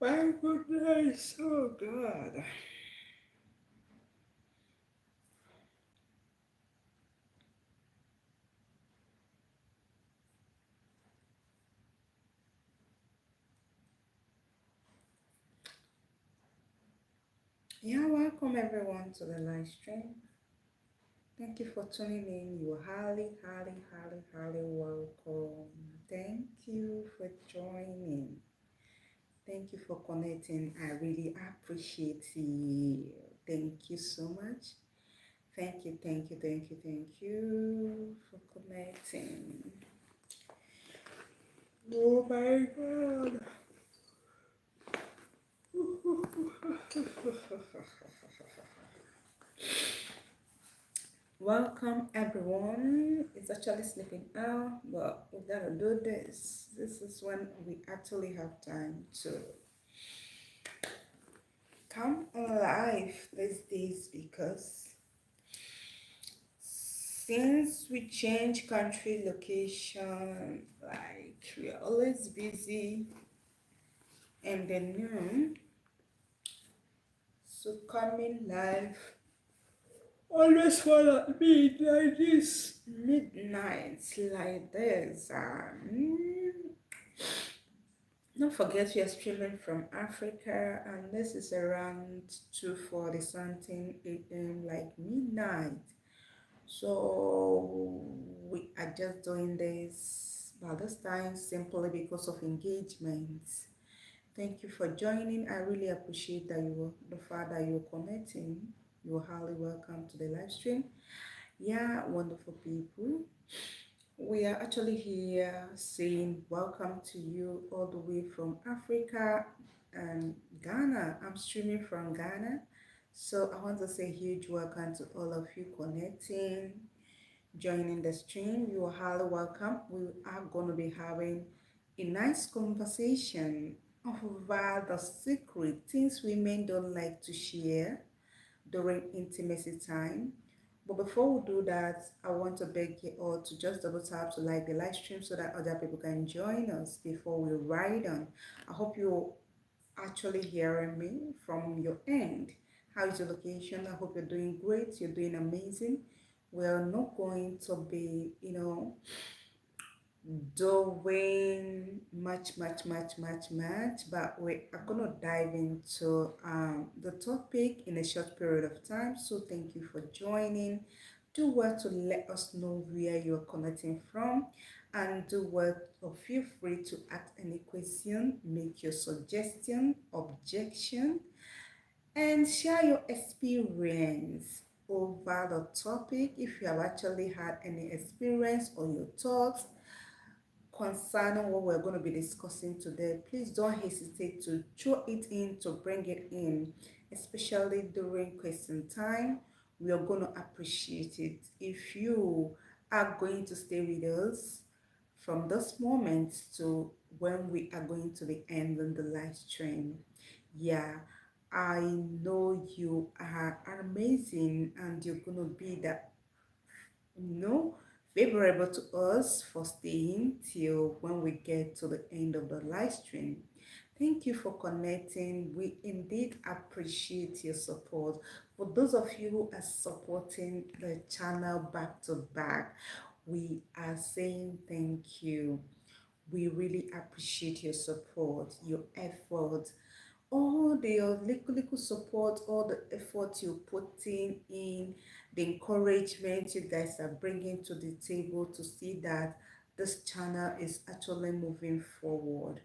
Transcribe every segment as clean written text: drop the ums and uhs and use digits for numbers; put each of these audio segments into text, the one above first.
My goodness, oh God. Yeah, welcome everyone to the live stream. Thank you for tuning in. You are highly welcome. Thank you for joining. Thank you for connecting. I really appreciate you. Thank you so much. Thank you for connecting. Oh my God. Welcome everyone. It's actually sleeping now, but we gotta do this. This is when we actually have time to come alive these days because since we change country location, like we're always busy and the noon. So coming live always fall at midnight like this. Don't forget we are streaming from Africa and this is around 2:40 something a.m. like midnight. So we are just doing this by this time simply because of engagements. Thank you for joining. I really appreciate that the fact that you're connecting. You're highly welcome to the live stream. Yeah, wonderful people. We are actually here saying welcome to you all the way from Africa and Ghana. I'm streaming from Ghana. So I want to say huge welcome to all of you connecting, joining the stream. You are highly welcome. We are going to be having a nice conversation about the secret things women don't like to share during intimacy time. But before we do that, I want to beg you all to just double tap to like the live stream so that other people can join us before we ride on. I hope you're actually hearing me from your end. How is your location? I hope you're doing great. You're doing amazing. We're not going to be, doing much, but we are going to dive into the topic in a short period of time. So thank you for joining. Do well to let us know where you're connecting from, and do well or feel free to ask any question, make your suggestion, objection, and share your experience over the topic. If you have actually had any experience or your thoughts concerning what we're going to be discussing today, please don't hesitate to throw it in, to bring it in, especially during question time. We are going to appreciate it if you are going to stay with us from this moment to when we are going to the end of the live stream. Yeah, I know you are amazing and you're going to be that, no, favorable to us for staying till when we get to the end of the live stream. Thank you for connecting. We indeed appreciate your support. For those of you who are supporting the channel back to back, we are saying thank you. We really appreciate your support, your effort, all the little support, all the effort you're putting in, the encouragement you guys are bringing to the table to see that this channel is actually moving forward.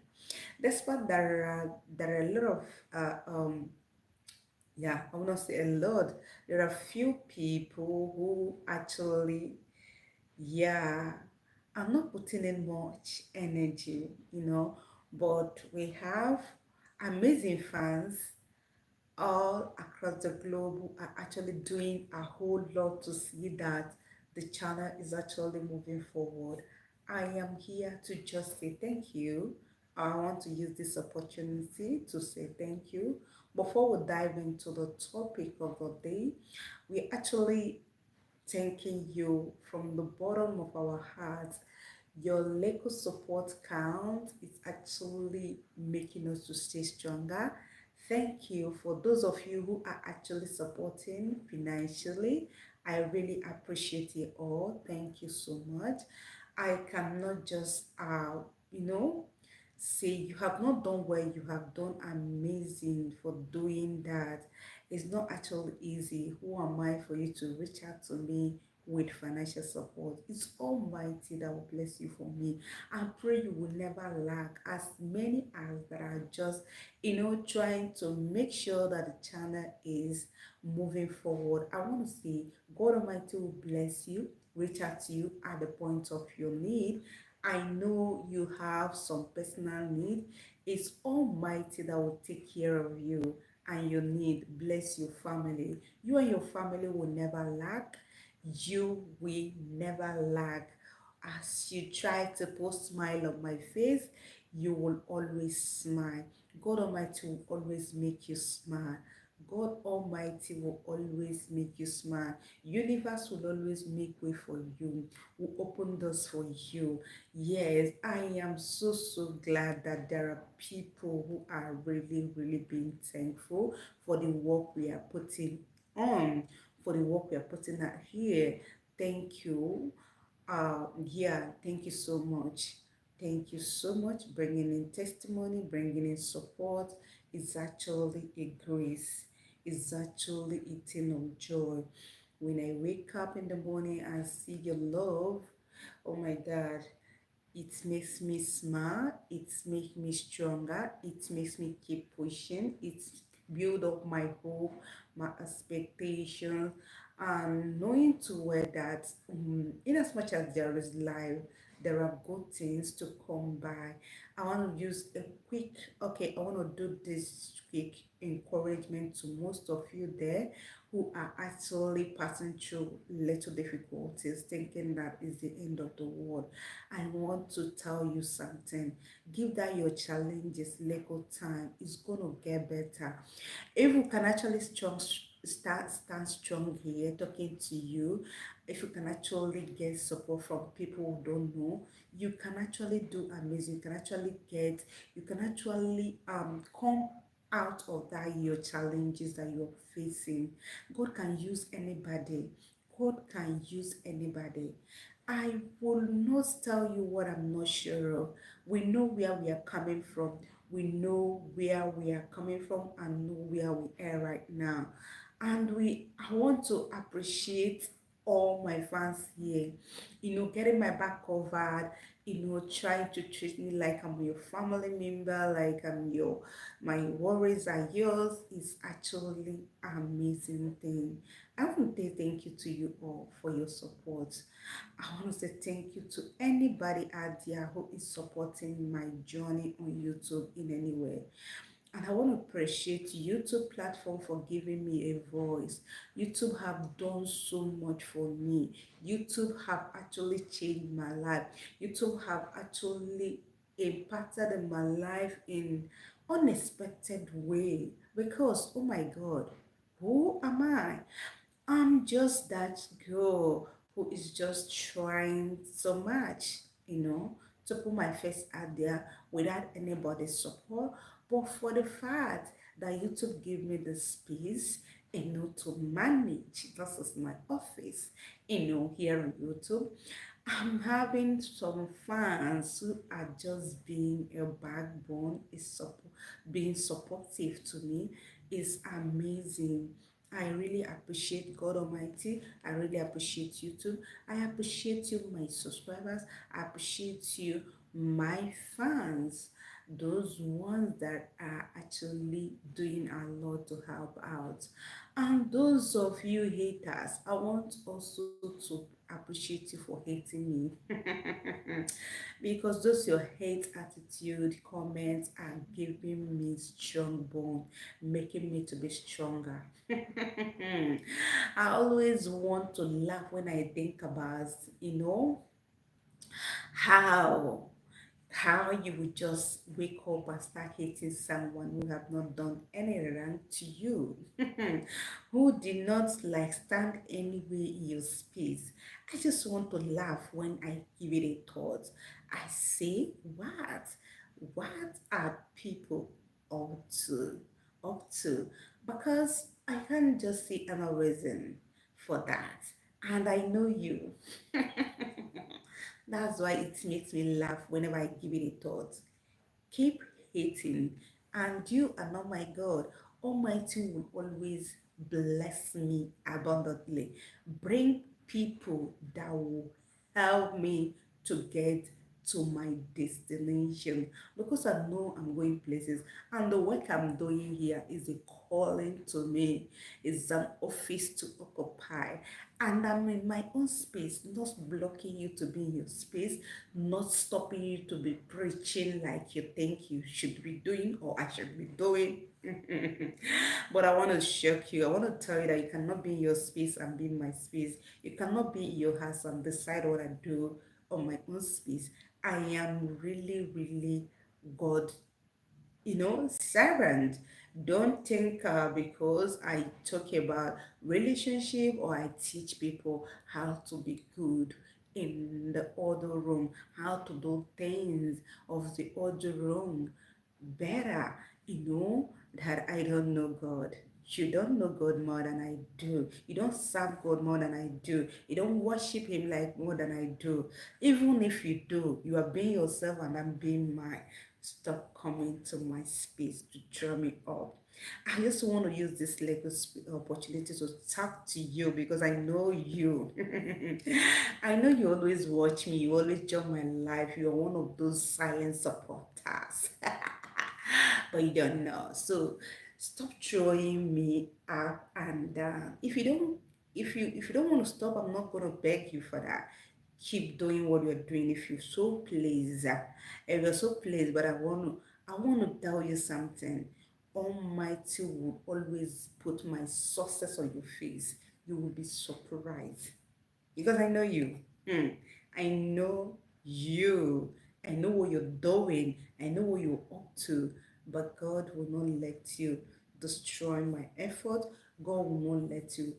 Despite there are a lot of yeah, I will not say a lot. There are few people who actually, yeah, I'm not putting in much energy, but we have amazing fans all across the globe who are actually doing a whole lot to see that the channel is actually moving forward. I am here to just say thank you. I want to use this opportunity to say thank you. Before we dive into the topic of the day, we actually thanking you from the bottom of our hearts. Your little support count is actually making us to stay stronger. Thank you for those of you who are actually supporting financially. I really appreciate it all. Thank you so much. I cannot just say you have not done well, you have done amazing for doing that. It's not actually easy. Who am I for you to reach out to me with financial support? It's Almighty that will bless you for me. I pray you will never lack as many as that are just trying to make sure that the channel is moving forward. I want to say God Almighty will bless you, reach out to you at the point of your need. I know you have some personal need. It's Almighty that will take care of you and your need. Bless your family. You and your family will never lack. You will never lack. As you try to put smile on my face, you will always smile. God Almighty will always make you smile. God Almighty will always make you smile. Universe will always make way for you, will open doors for you. Yes, I am so glad that there are people who are really being thankful for the work we are putting on, for the work we are putting out here. Thank you. Yeah, thank you so much. Thank you so much. Bringing in testimony, bringing in support is actually a grace. It's actually a thing of joy. When I wake up in the morning and see your love, oh my God, it makes me smile, it makes me stronger, it makes me keep pushing, it build up my hope, my expectations, and knowing to where that in as much as there is life, there are good things to come by. I want to use a quick, okay, I want to do this quick encouragement to most of you there who are actually passing through little difficulties, thinking that is the end of the world. I want to tell you something. Give that your challenges little time. It's gonna get better. If you can actually stand strong here talking to you, if you can actually get support from people who don't know, you can actually do amazing. You can actually come out of that your challenges that you're facing. God can use anybody. God can use anybody. I will not tell you what I'm not sure of. We know where we are coming from. We know where we are coming from and know where we are right now. And I want to appreciate all my fans here, getting my back covered, trying to treat me like I'm your family member, like my worries are yours is actually an amazing thing. I want to say thank you to you all for your support. I want to say thank you to anybody out there who is supporting my journey on YouTube in any way. And I want to appreciate YouTube platform for giving me a voice. YouTube have done so much for me. YouTube have actually changed my life. YouTube have actually impacted in my life in unexpected way. Because oh my God, who am I? I'm just that girl who is just trying so much, to put my face out there without anybody's support. But for the fact that YouTube gave me the space, to manage, this is my office, here on YouTube. I'm having some fans who are just being a backbone, being supportive to me is amazing. I really appreciate God Almighty. I really appreciate you too. I appreciate you, my subscribers. I appreciate you, my fans. Those ones that are actually doing a lot to help out. And those of you haters, I want also to appreciate you for hating me. Because those your hate attitude comments are giving me strong bone, making me to be stronger. I always want to laugh when I think about, how how you would just wake up and start hating someone who have not done any wrong to you, who did not like stand anywhere in your space. I just want to laugh when I give it a thought. I say, what are people up to? Up to? Because I can't just see any reason for that. And I know you. That's why it makes me laugh whenever I give it a thought. Keep hating, and you are not my God. Almighty will always bless me abundantly. Bring people that will help me to get to my destination, because I know I'm going places, and the work I'm doing here is a calling to me. It's an office to occupy, and I'm in my own space, not blocking you to be in your space, not stopping you to be preaching like you think you should be doing or I should be doing. But I want to shock you. I want to tell you that you cannot be in your space and be in my space. You cannot be in your house and decide what I do on my own space. I am really, really God, servant. Don't think because I talk about relationship or I teach people how to be good in the other room, how to do things of the other room better, that I don't know God. You don't know God more than I do. You don't serve God more than I do. You don't worship Him like more than I do. Even if you do, you are being yourself and I'm being mine. Stop coming to my space to draw me up. I just want to use this little opportunity to talk to you because I know you. I know you always watch me, you always join my life. You're one of those silent supporters. But you don't know. So stop throwing me up and down. If you don't want to stop, I'm not gonna beg you for that. Keep doing what you're doing if you're so pleased. If you're so pleased, but I want to tell you something. Almighty will always put my success on your face. You will be surprised because I know you. I know you. I know what you're doing. I know what you're up to. But God will not let you destroy my effort. God will not let you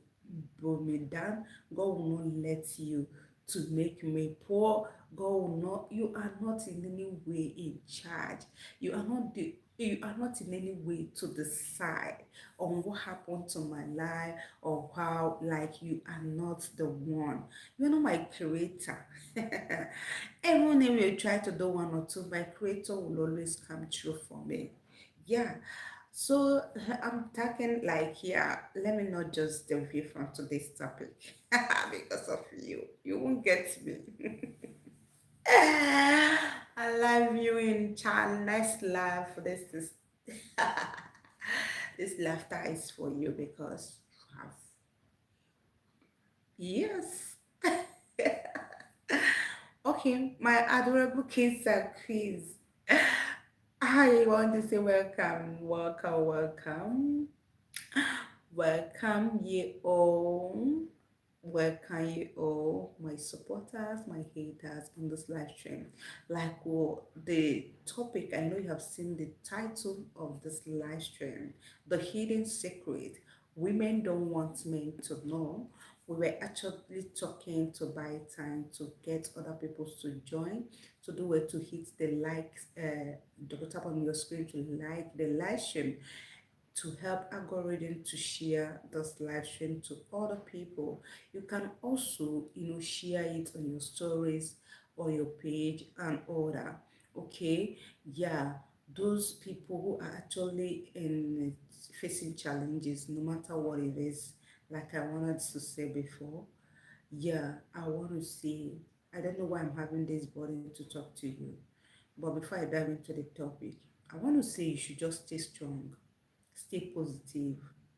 pull me down. God will not let you to make me poor. God will not. You are not in any way in charge. You are not in any way to decide on what happened to my life or how, like, you are not the one. You're not my creator. Even if you try to do one or two, my creator will always come true for me. Yeah. So I'm talking like, yeah, let me not just deviate from today's topic because of you. You won't get me. I love you in chat. Nice laugh. This is this laughter is for you because you have, yes. Okay, my adorable kids are quiz. I want to say welcome, welcome, welcome, welcome ye all. Welcome you all, my supporters, my haters on this live stream. Like, well, the topic, I know you have seen the title of this live stream, The Hidden Secret. Women don't want men to know. We were actually talking to buy time to get other people to join, to do it, to hit the likes, double tap on your screen to like the live stream, to help algorithm to share this live stream to other people. You can also, share it on your stories or your page and order. Okay, yeah, those people who are actually in facing challenges, no matter what it is, like I wanted to say before. Yeah, I want to say, I don't know why I'm having this burden to talk to you, but before I dive into the topic, I want to say you should just stay strong. Stay positive,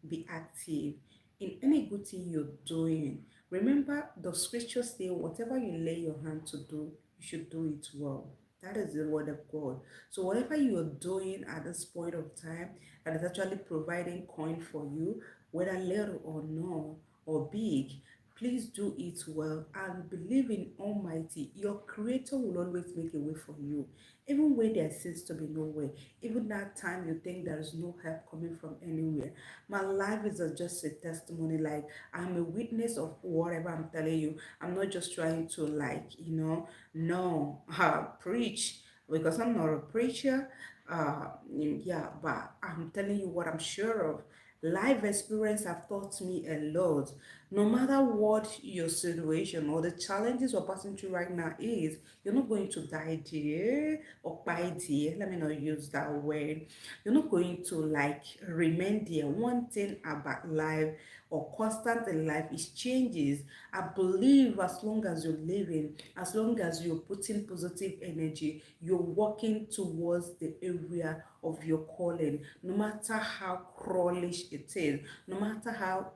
be active in any good thing you're doing. Remember, the scriptures say, whatever you lay your hand to do, you should do it well. That is the word of God. So, whatever you are doing at this point of time that is actually providing coin for you, whether little or no or big, Please do it well and believe in Almighty. Your Creator will always make a way for you. Even where there seems to be no way, even that time you think there is no help coming from anywhere. My life is just a testimony. Like, I'm a witness of whatever I'm telling you. I'm not just trying to, like, no, preach, because I'm not a preacher. Yeah, but I'm telling you what I'm sure of. Life experience have taught me a lot. No matter what your situation or the challenges you're passing through right now is, you're not going to die there or die there. Let me not use that word. You're not going to, like, remain there. One thing about life or constant in life is changes. I believe as long as you're living, as long as you're putting positive energy, you're working towards the area of your calling, no matter how crawlish it is, no matter how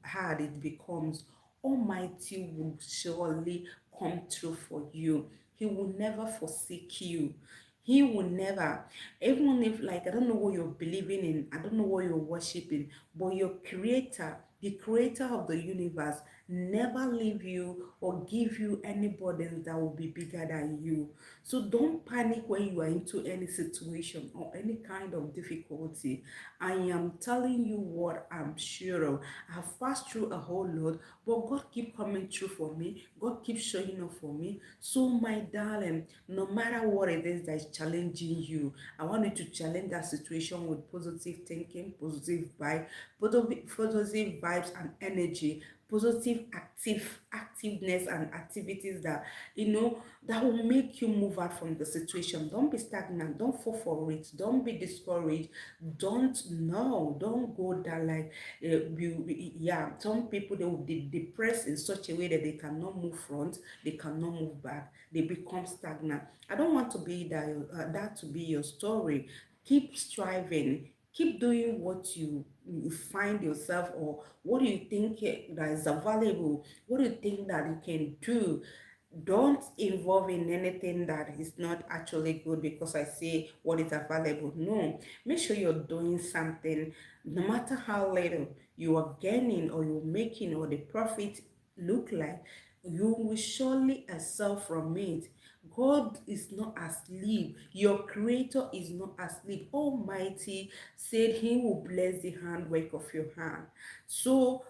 hard it becomes. Almighty will surely come through for you. He will never forsake you. He will never, even if, like, I don't know what you're believing in, I don't know what you're worshiping, but your creator, the creator of the universe, never leave you or give you any burden that will be bigger than you. So don't panic when you are into any situation or any kind of difficulty. I am telling you what I'm sure of. I've passed through a whole lot, but God keep coming through for me. God keeps showing up for me. So my darling, no matter what it is that is challenging you, I want you to challenge that situation with positive thinking, positive vibe, positive vibes and energy, positive activeness and activities that, that will make you move out from the situation. Don't be stagnant, don't fall for it, don't be discouraged, don't go down like, yeah, some people, they will be depressed in such a way that they cannot move front, they cannot move back, they become stagnant. I don't want to be that to be your story. Keep striving, keep doing what you find yourself, or what do you think that is available, what do you think that you can do. Don't involve in anything that is not actually good because I say what is available. No, make sure you're doing something, no matter how little you are gaining or you're making or the profit look like, you will surely excel from it. God is not asleep. Your creator is not asleep. Almighty said he will bless the handwork of your hand. So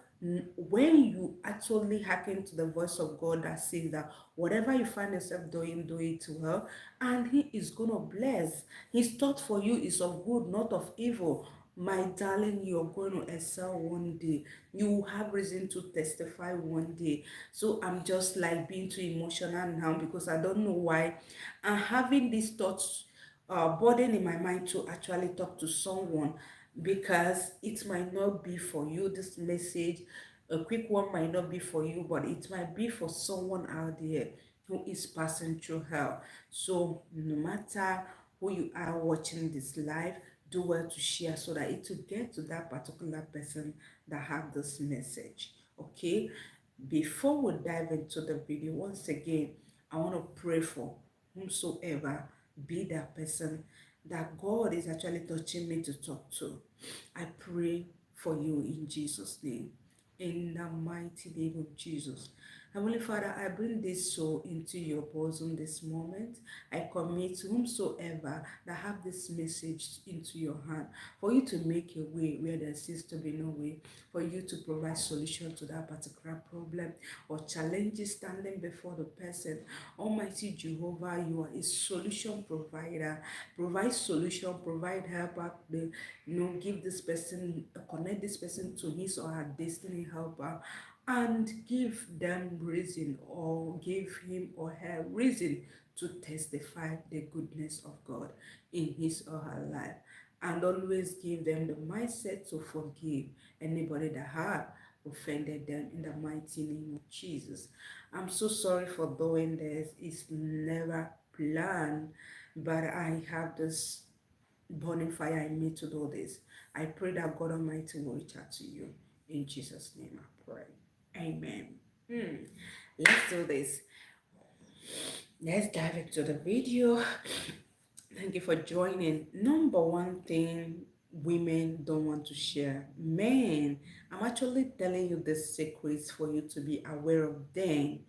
when you actually hearken to the voice of God that says that whatever you find yourself doing, do it well, and he is gonna bless. His thought for you is of good, not of evil. My darling, you're going to excel one day. You will have reason to testify one day. So I'm just like being too emotional now because I don't know why I'm having these thoughts burden in my mind to actually talk to someone, because it might not be for you. This message, a quick one, might not be for you, but it might be for someone out there who is passing through hell. So no matter who you are watching this live, do well to share so that it will get to that particular person that have this message. Okay, before we dive into the video, once again, I want to pray for whomsoever be that person that God is actually touching me to talk to. I pray for you in Jesus' name, in the mighty name of Jesus. Heavenly Father, I bring this soul into your bosom this moment. I commit whomsoever that have this message into your hand, for you to make a way where there seems to be no way, for you to provide solution to that particular problem or challenges standing before the person. Almighty Jehovah, you are a solution provider. Provide solution, provide help, give this person, connect this person to his or her destiny helper, and give them reason, or give him or her reason to testify the goodness of God in his or her life. And always give them the mindset to forgive anybody that have offended them in the mighty name of Jesus. I'm so sorry for doing this. It's never planned, but I have this burning fire in me to do this. I pray that God Almighty will reach out to you. In Jesus' name I pray. Amen. Let's do this. Let's dive into the video. Thank you for joining. Number one thing women don't want to share. Men, I'm actually telling you the secrets for you to be aware of them,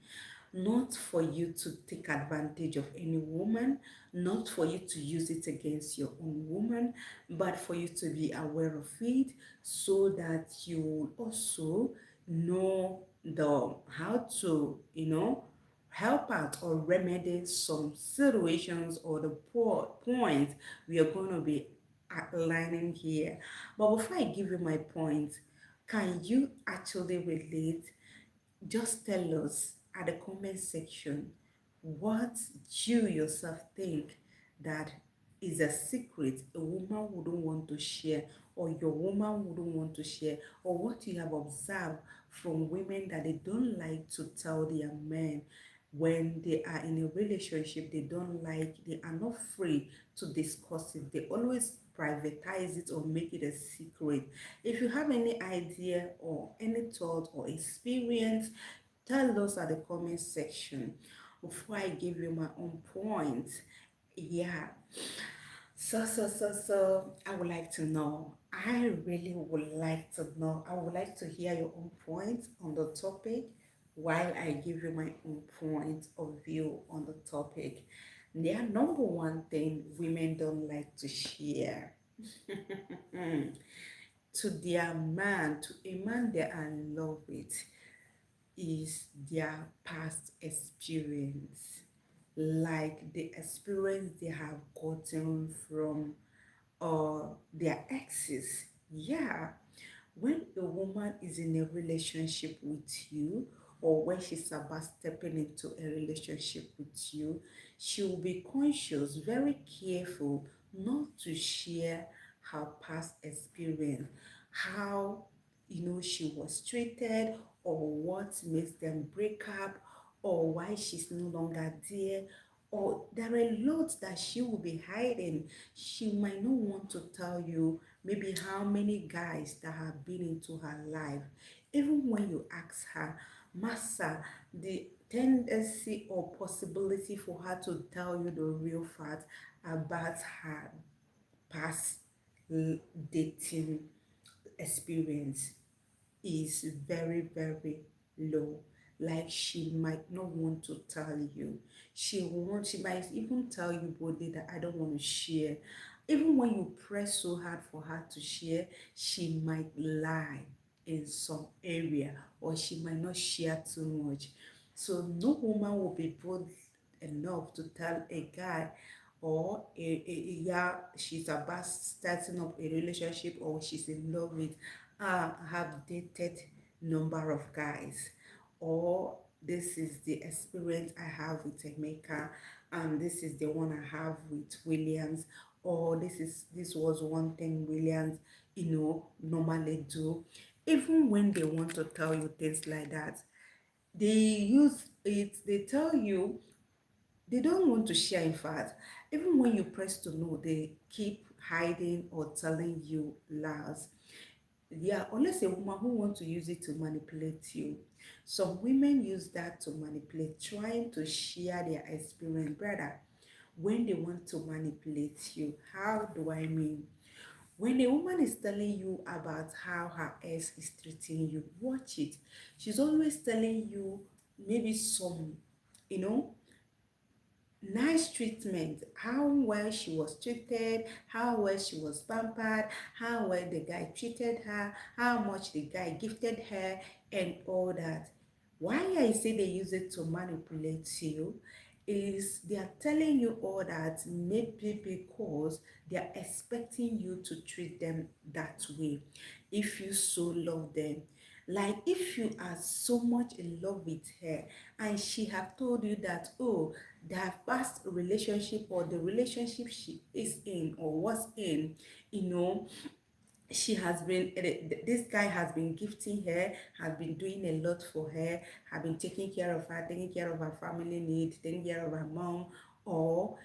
not for you to take advantage of any woman, not for you to use it against your own woman, but for you to be aware of it so that you will also know the how to, help out or remedy some situations or the poor points we are going to be outlining here. But before I give you my point, can you actually relate? Just tell us at the comment section what you yourself think that is a secret a woman wouldn't want to share, or your woman wouldn't want to share, or what you have observed from women that they don't like to tell their men when they are in a relationship. They don't like, they are not free to discuss it. They always privatize it or make it a secret. If you have any idea or any thought or experience, tell us at the comment section before I give you my own point. Yeah. So, I would like to know. I really would like to know. I would like to hear your own point on the topic while I give you my own point of view on the topic. Their number one thing women don't like to share to their man, to a man they are in love with, is their past experience, like the experience they have gotten from their exes. Yeah, when a woman is in a relationship with you, or when she's about stepping into a relationship with you, she will be conscious, very careful not to share her past experience, how she was treated, or what makes them break up, or why she's no longer there, or there are a lot that she will be hiding. She might not want to tell you maybe how many guys that have been into her life. Even when you ask her, Massa, the tendency or possibility for her to tell you the real fact about her past dating experience is very, very low. Like, she might not want to tell you. She might even tell you boldly that I don't want to share. Even when you press so hard for her to share, she might lie in some area, or she might not share too much. So no woman will be bold enough to tell a guy, or yeah, she's about starting up a relationship, or she's in love with, have dated number of guys, or this is the experience I have with Emeka, and this is the one I have with Williams, or this was one thing Williams normally do. Even when they want to tell you things like that, they use it, they tell you they don't want to share. In fact, even when you press to know, they keep hiding or telling you lies. Yeah, unless a woman who wants to use it to manipulate you. Some women use that to manipulate, trying to share their experience. Brother, when they want to manipulate you, how do I mean? When a woman is telling you about how her ex is treating you, watch it. She's always telling you maybe some, you know, nice treatment, how well she was treated, how well she was pampered, how well the guy treated her, how much the guy gifted her, and all that. Why I say they use it to manipulate you is they are telling you all that maybe because they are expecting you to treat them that way if you so love them. Like, if you are so much in love with her and she have told you that, oh, their past relationship, or the relationship she is in or was in, you know she has been, this guy has been gifting her, has been doing a lot for her, have been taking care of her, taking care of her family needs, taking care of her mom, or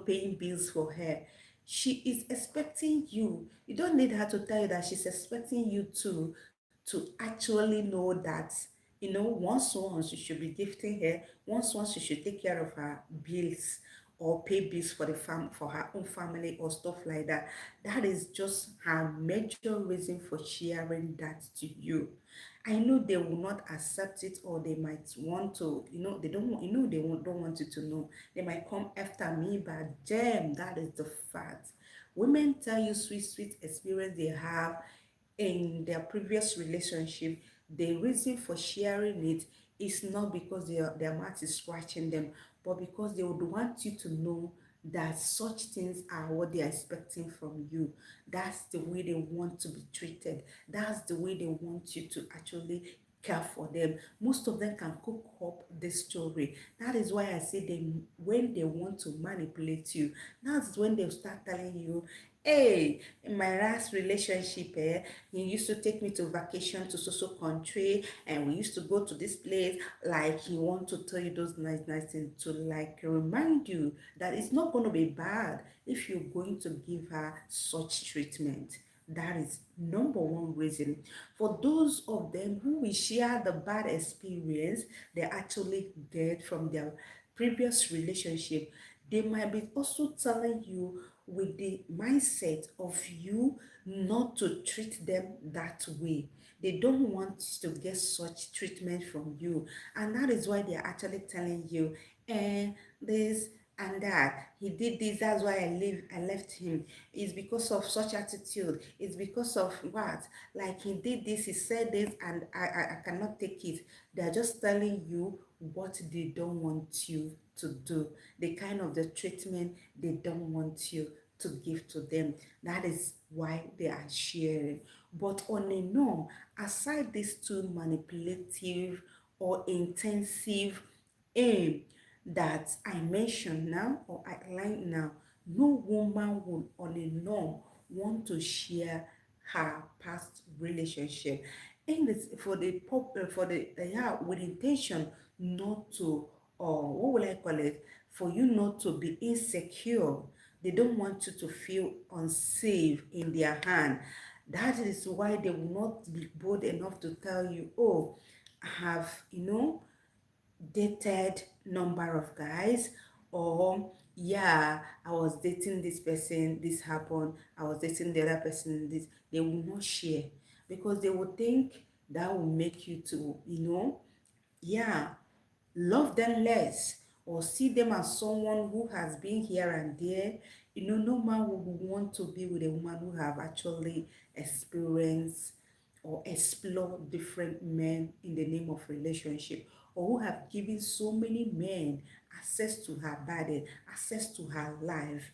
paying bills for her. She is expecting you. You don't need her to tell you that she's expecting you to actually know that, once you should be gifting her, once you should take care of her bills, or pay bills for the for her own family or stuff like that. That is just her major reason for sharing that to you. I know they will not accept it, or they might want to, they don't want, don't want you to know. They might come after me, but damn, that is the fact. Women tell you sweet, sweet experience they have in their previous relationship. The reason for sharing it is not because their mouth is scratching them, but because they would want you to know that such things are what they are expecting from you. That's the way they want to be treated. That's the way they want you to actually care for them. Most of them can cook up this story. That is why I say they, when they want to manipulate you, that's when they'll start telling you, hey, in my last relationship, he used to take me to vacation to so country, and we used to go to this place. Like, he want to tell you those nice things to like remind you that it's not going to be bad if you're going to give her such treatment. That is number one reason. For those of them who will share the bad experience they actually get from their previous relationship, they might be also telling you with the mindset of you not to treat them that way. They don't want to get such treatment from you. And that is why they are actually telling you, and this and that. He did this, that's why I left him. It's because of such attitude. It's because of what? Like, he did this, he said this, and I cannot take it. They're just telling you what they don't want you to do, the kind of the treatment they don't want you to give to them. That is why they are sharing. But on a norm, aside these two manipulative or intensive aim that I mentioned now or outlined now, no woman would on a norm want to share her past relationship, and it's for the yeah, with intention not to, or what will I call it, for you not to be insecure. They don't want you to feel unsafe in their hand. That is why they will not be bold enough to tell you, oh, I have, dated number of guys, or yeah, I was dating this person, this happened, I was dating the other person, this. They will not share, because they will think that will make you to, yeah, love them less, or see them as someone who has been here and there. No man would want to be with a woman who have actually experienced or explored different men in the name of relationship, or who have given so many men access to her body, access to her life,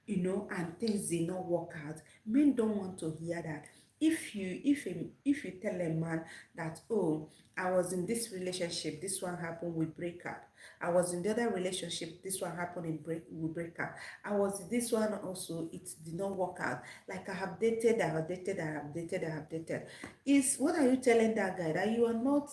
and things did not work out. Men don't want to hear that. If you tell a man that, oh, I was in this relationship, this one happened, we break up. I was in the other relationship, this one happened, we break up. I was in this one also, it did not work out. Like, I have dated, I have dated, I have dated, I have dated. Is what are you telling that guy? That you are not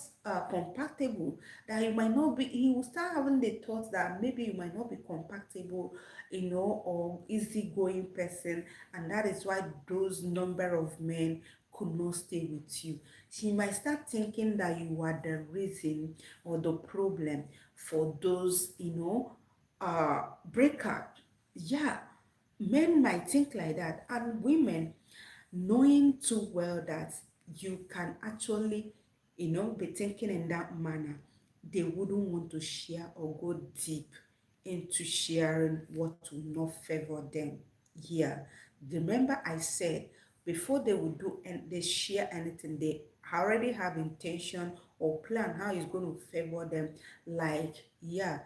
compatible, that you might not be, he will start having the thought that maybe you might not be compatible, or easygoing person, and that is why those number of men could not stay with you. She might start thinking that you are the reason or the problem for those, breakup. Yeah, men might think like that, and women, knowing too well that you can actually, be thinking in that manner, they wouldn't want to share or go deep into sharing what will not favor them. Yeah, remember I said, before they will do and they share anything, they already have intention or plan how it's going to favor them. Like, yeah,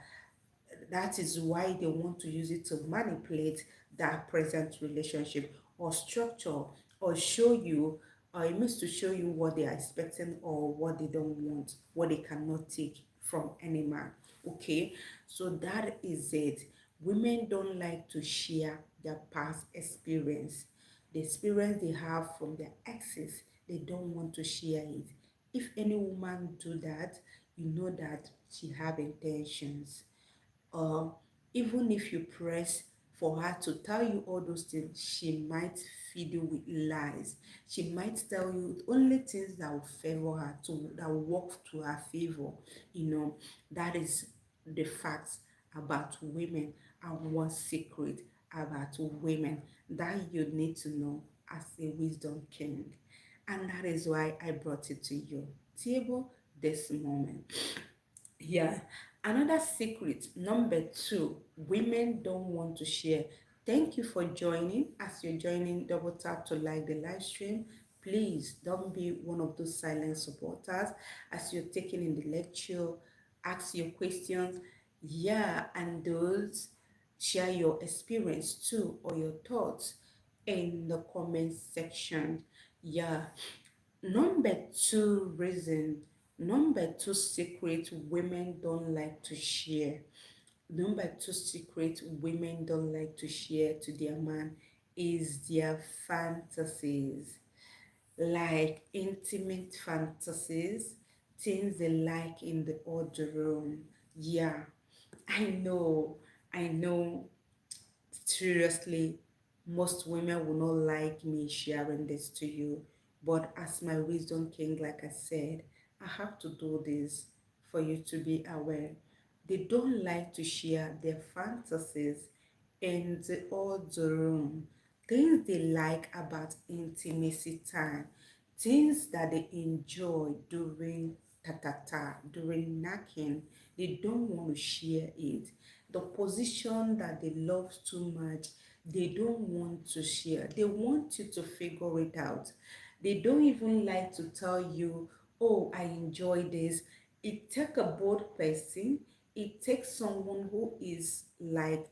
that is why they want to use it to manipulate that present relationship or structure, or show you, or it means to show you what they are expecting or what they don't want, what they cannot take from any man. Okay, so that is it. Women don't like to share their past experience, the experience they have from their exes. They don't want to share it. If any woman do that, you know that she have intentions. Or even if you press for her to tell you all those things, she might feed you with lies. She might tell you only things that will favor her, to that will work to her favor. That is the facts about women and one secret about women that you need to know as a wisdom king. And that is why I brought it to you table this moment. Yeah. Another secret, number two, women don't want to share. Thank you for joining. As you're joining, double tap to like the live stream. Please don't be one of those silent supporters as you're taking in the lecture. Ask your questions. Yeah, and those share your experience too or your thoughts in the comment section. Yeah. Number two reason, number two secret women don't like to share. Number two secret women don't like to share to their man is their fantasies, like intimate fantasies, things they like in the other room. Yeah, I know, I know. Seriously, most women will not like me sharing this to you, but as my wisdom king, like I said, I have to do this for you to be aware. They don't like to share their fantasies in the other room, things they like about intimacy time, things that they enjoy during ta during knacking. They don't want to share it. The position that they love too much, they don't want to share. They want you to figure it out. They don't even like to tell you, oh, I enjoy this. It takes a bold person. It takes someone who is like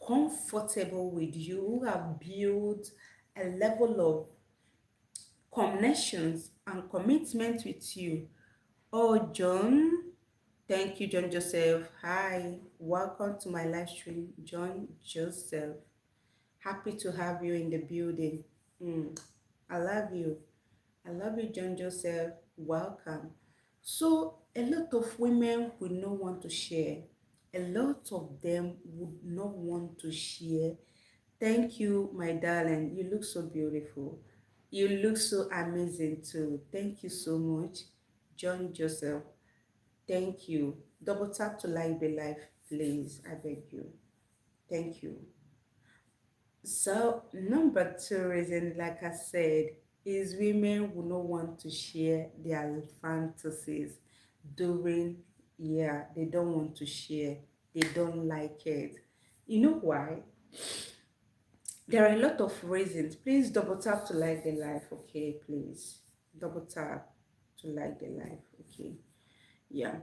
comfortable with you, who have built a level of connections and commitment with you. Oh, John. Thank you, John Joseph. Hi. Welcome to my live stream, John Joseph. Happy to have you in the building. I love you. I love you, John Joseph. Welcome. So, a lot of women would not want to share. A lot of them would not want to share. Thank you, my darling. You look so beautiful. You look so amazing too. Thank you so much, John Joseph. Thank you. Double tap to like the life, please. I beg you. Thank you. So, number two reason, like I said, is women will not want to share their fantasies during, yeah, they don't want to share. They don't like it. You know why? There are a lot of reasons. Please double tap to like the life, okay? Please. Double tap to like the life, okay? Yeah.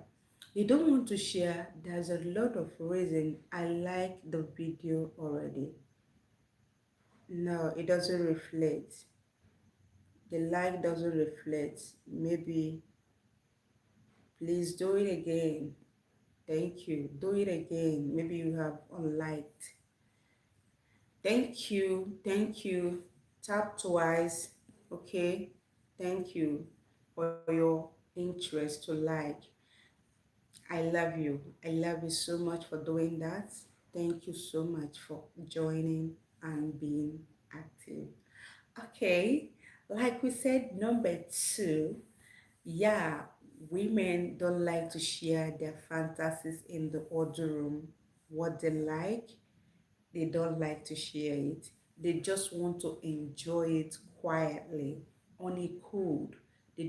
You don't want to share. There's a lot of reason. I like the video already. No, it doesn't reflect. The like doesn't reflect. Maybe please do it again. Thank you. Do it again. Maybe you have unliked. Thank you. Thank you. Tap twice. Okay. Thank you for your interest to like. I love you. I love you so much for doing that. Thank you so much for joining and being active. Okay, like we said, number two, yeah, women don't like to share their fantasies in the other room. What they like, they don't like to share it. They just want to enjoy it quietly, on a cold. They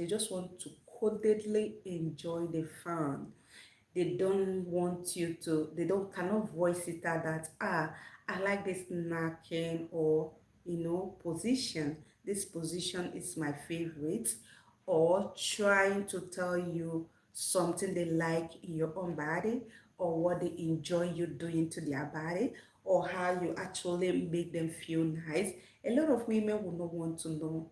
just want to codedly enjoy the fun. They don't want you to, they don't cannot voice it out that I like this knocking or position. This position is my favorite, or trying to tell you something they like in your own body, or what they enjoy you doing to their body, or how you actually make them feel nice. A lot of women will not want to know.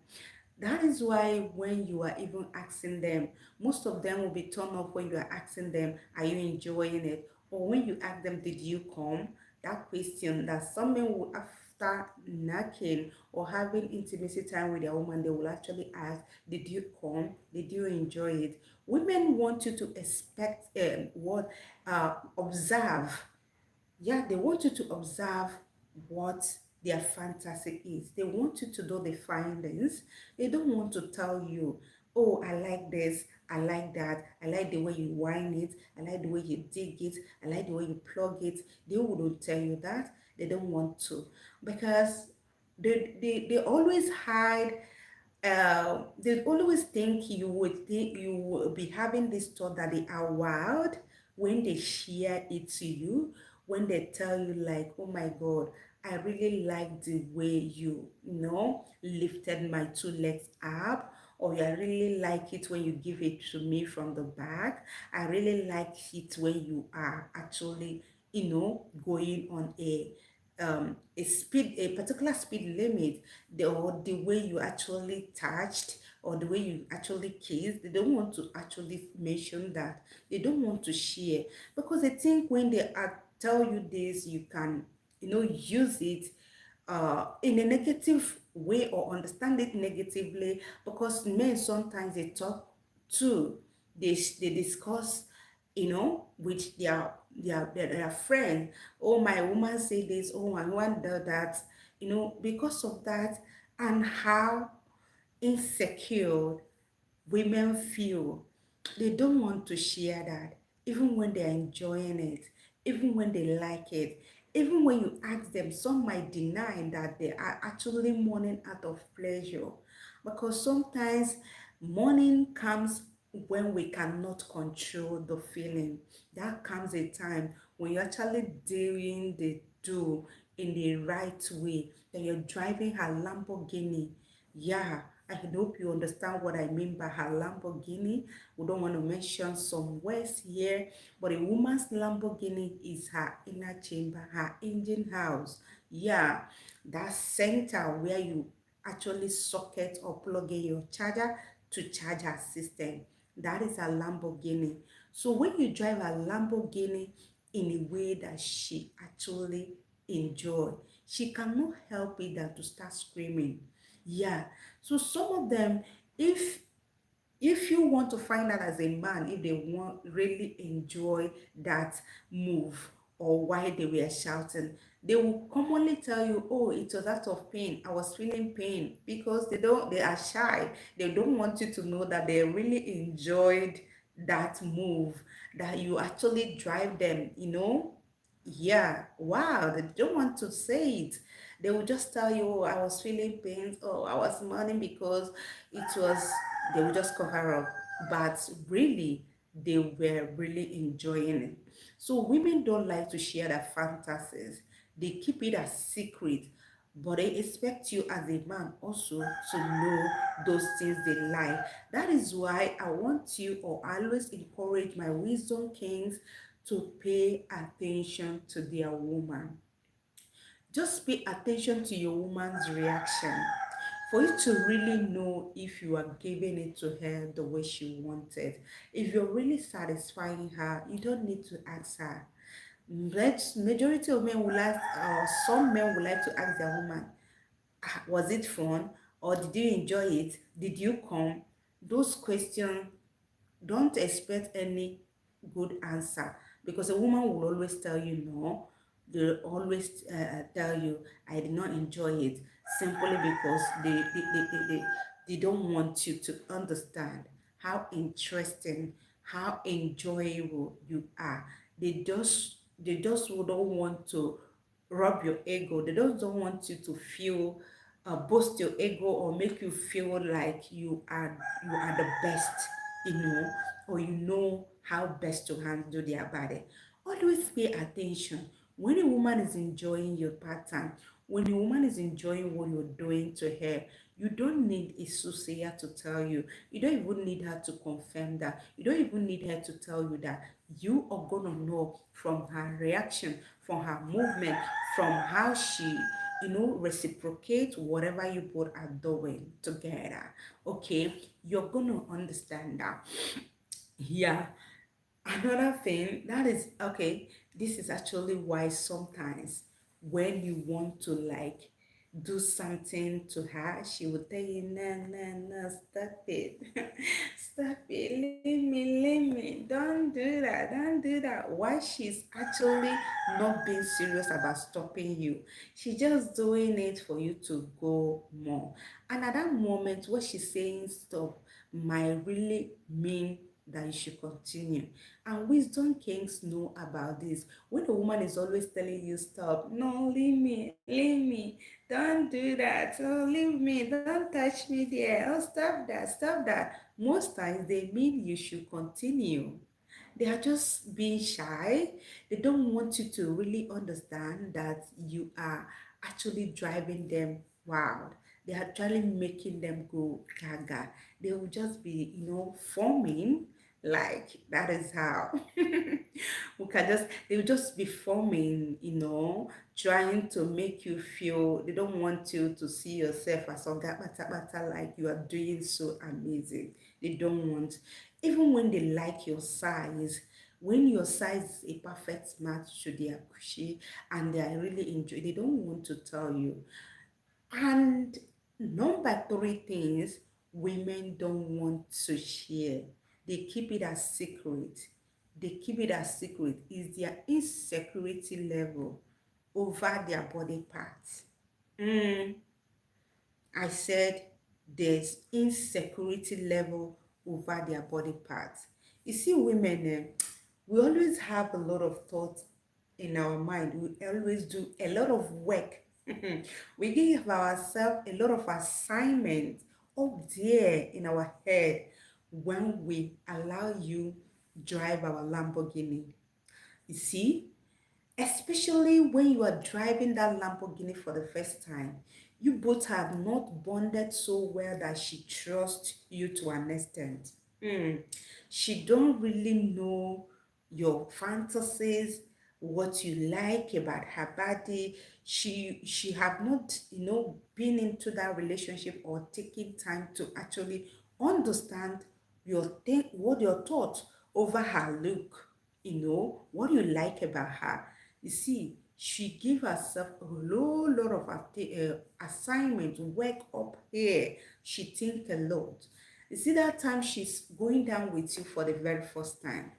That is why when you are even asking them, most of them will be turned off when you are asking them, are you enjoying it? Or when you ask them, did you come? That question that some men will, after knocking or having intimacy time with their woman, they will actually ask, did you come? Did you enjoy it? Women want you to expect observe. Yeah, they want you to observe what their fantasy is. They want you to do the findings. They don't want to tell you. Oh, I like this, I like that, I like the way you whine it, I like the way you dig it, I like the way you plug it. They wouldn't tell you that. They don't want to, because they always hide. They always think you will be having this thought that they are wild when they share it to you, when they tell you like, oh my god, I really like the way you lifted my two legs up, or I really like it when you give it to me from the back. I really like it when you are actually going on a particular speed limit, or the way you actually touched, or the way you actually kissed. They don't want to actually mention that. They don't want to share, because they think when they tell you this, you can use it in a negative way, or understand it negatively, because men sometimes they talk too. They discuss with their friend. Oh, my woman say this, oh, my woman does that, because of that, and how insecure women feel. They don't want to share that, even when they're enjoying it, even when they like it, even when you ask them. Some might deny that they are actually mourning out of pleasure, because sometimes mourning comes when we cannot control the feeling. That comes a time when you're actually doing the do in the right way, that you're driving her Lamborghini. Yeah, I hope you understand what I mean by her Lamborghini. We don't want to mention some words here, but a woman's Lamborghini is her inner chamber, her engine house. Yeah, that center where you actually socket or plug in your charger to charge her system. That is a Lamborghini. So when you drive a Lamborghini in a way that she actually enjoy, she cannot help it than to start screaming. Yeah. So some of them, if you want to find out as a man if they want really enjoy that move, or why they were shouting, they will commonly tell you, oh, it was out of pain, I was feeling pain, because they are shy. They don't want you to know that they really enjoyed that move, that you actually drive them. Yeah, wow, they don't want to say it. They will just tell you, oh, I was feeling pain, oh, I was mourning, because it was, they will just cover up. But really, they were really enjoying it. So women don't like to share their fantasies. They keep it a secret. But they expect you as a man also to know those things they like. That is why I want you, or I always encourage my wisdom kings to pay attention to their woman. Just pay attention to your woman's reaction, for you to really know if you are giving it to her the way she wanted. If you're really satisfying her, you don't need to ask her. Majority of men would like, or some men would like to ask their woman, "Ah, was it fun? Or did you enjoy it? Did you come?" Those questions, don't expect any good answer, because a woman will always tell you no. They'll always tell you, I did not enjoy it, simply because they don't want you to understand how interesting, how enjoyable you are. They just don't want to rub your ego. They just don't want you to feel, boost your ego, or make you feel like you are the best, you know, or you know how best to handle their body. Always pay attention when a woman is enjoying your pattern, when a woman is enjoying what you're doing to her. You don't need a soothsayer to tell you. You don't even need her to confirm that. You don't even need her to tell you that. You are gonna know from her reaction, from her movement, from how she reciprocate whatever you both are doing together. Okay, you're gonna understand that. Yeah. Another thing that is okay, this is actually why sometimes when you want to like do something to her, she will tell you, no, no, no, stop it. Stop it, leave me, don't do that, don't do that. Why she's actually not being serious about stopping you. She's just doing it for you to go more. And at that moment, what she's saying stop, might really mean that you should continue. And wisdom kings know about this. When a woman is always telling you, stop, no, leave me, don't do that, oh, leave me, don't touch me there, oh, stop that. Most times they mean you should continue. They are just being shy. They don't want you to really understand that you are actually driving them wild. They are actually making them go gaga. They will just be, forming like that is how we can just they will just be forming, trying to make you feel they don't want you to see yourself as a bata like you are doing so amazing. They don't want, even when they like your size, when your size is a perfect match to their cushy and they are really enjoy, they don't want to tell you. And number three things women don't want to share. They keep it as secret. They keep it as secret is their insecurity level over their body parts. Mm, I said there's insecurity level over their body parts. You see, women, we always have a lot of thoughts in our mind. We always do a lot of work. We give ourselves a lot of assignments up there in our head when we allow you drive our Lamborghini. You see, especially when you are driving that Lamborghini for the first time, you both have not bonded so well that she trusts you to an extent. Hmm. She don't really know your fantasies, what you like about her body. She have not, been into that relationship or taking time to actually understand what your thoughts over her look, what you like about her. You see, she give herself a whole lot of assignment work up here. She think a lot. You see, that time she's going down with you for the very first time.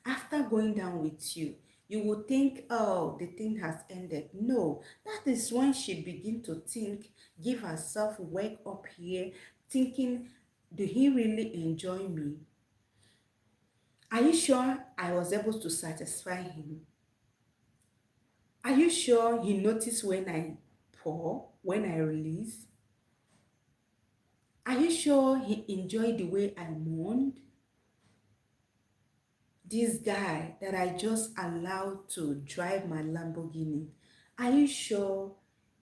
After going down with you, you will think, oh, the thing has ended. No, that is when she begin to think, give herself work up here, thinking, do he really enjoy me? Are you sure I was able to satisfy him? Are you sure he noticed when I pour, when I release? Are you sure he enjoyed the way I mourned? This guy that I just allowed to drive my Lamborghini, are you sure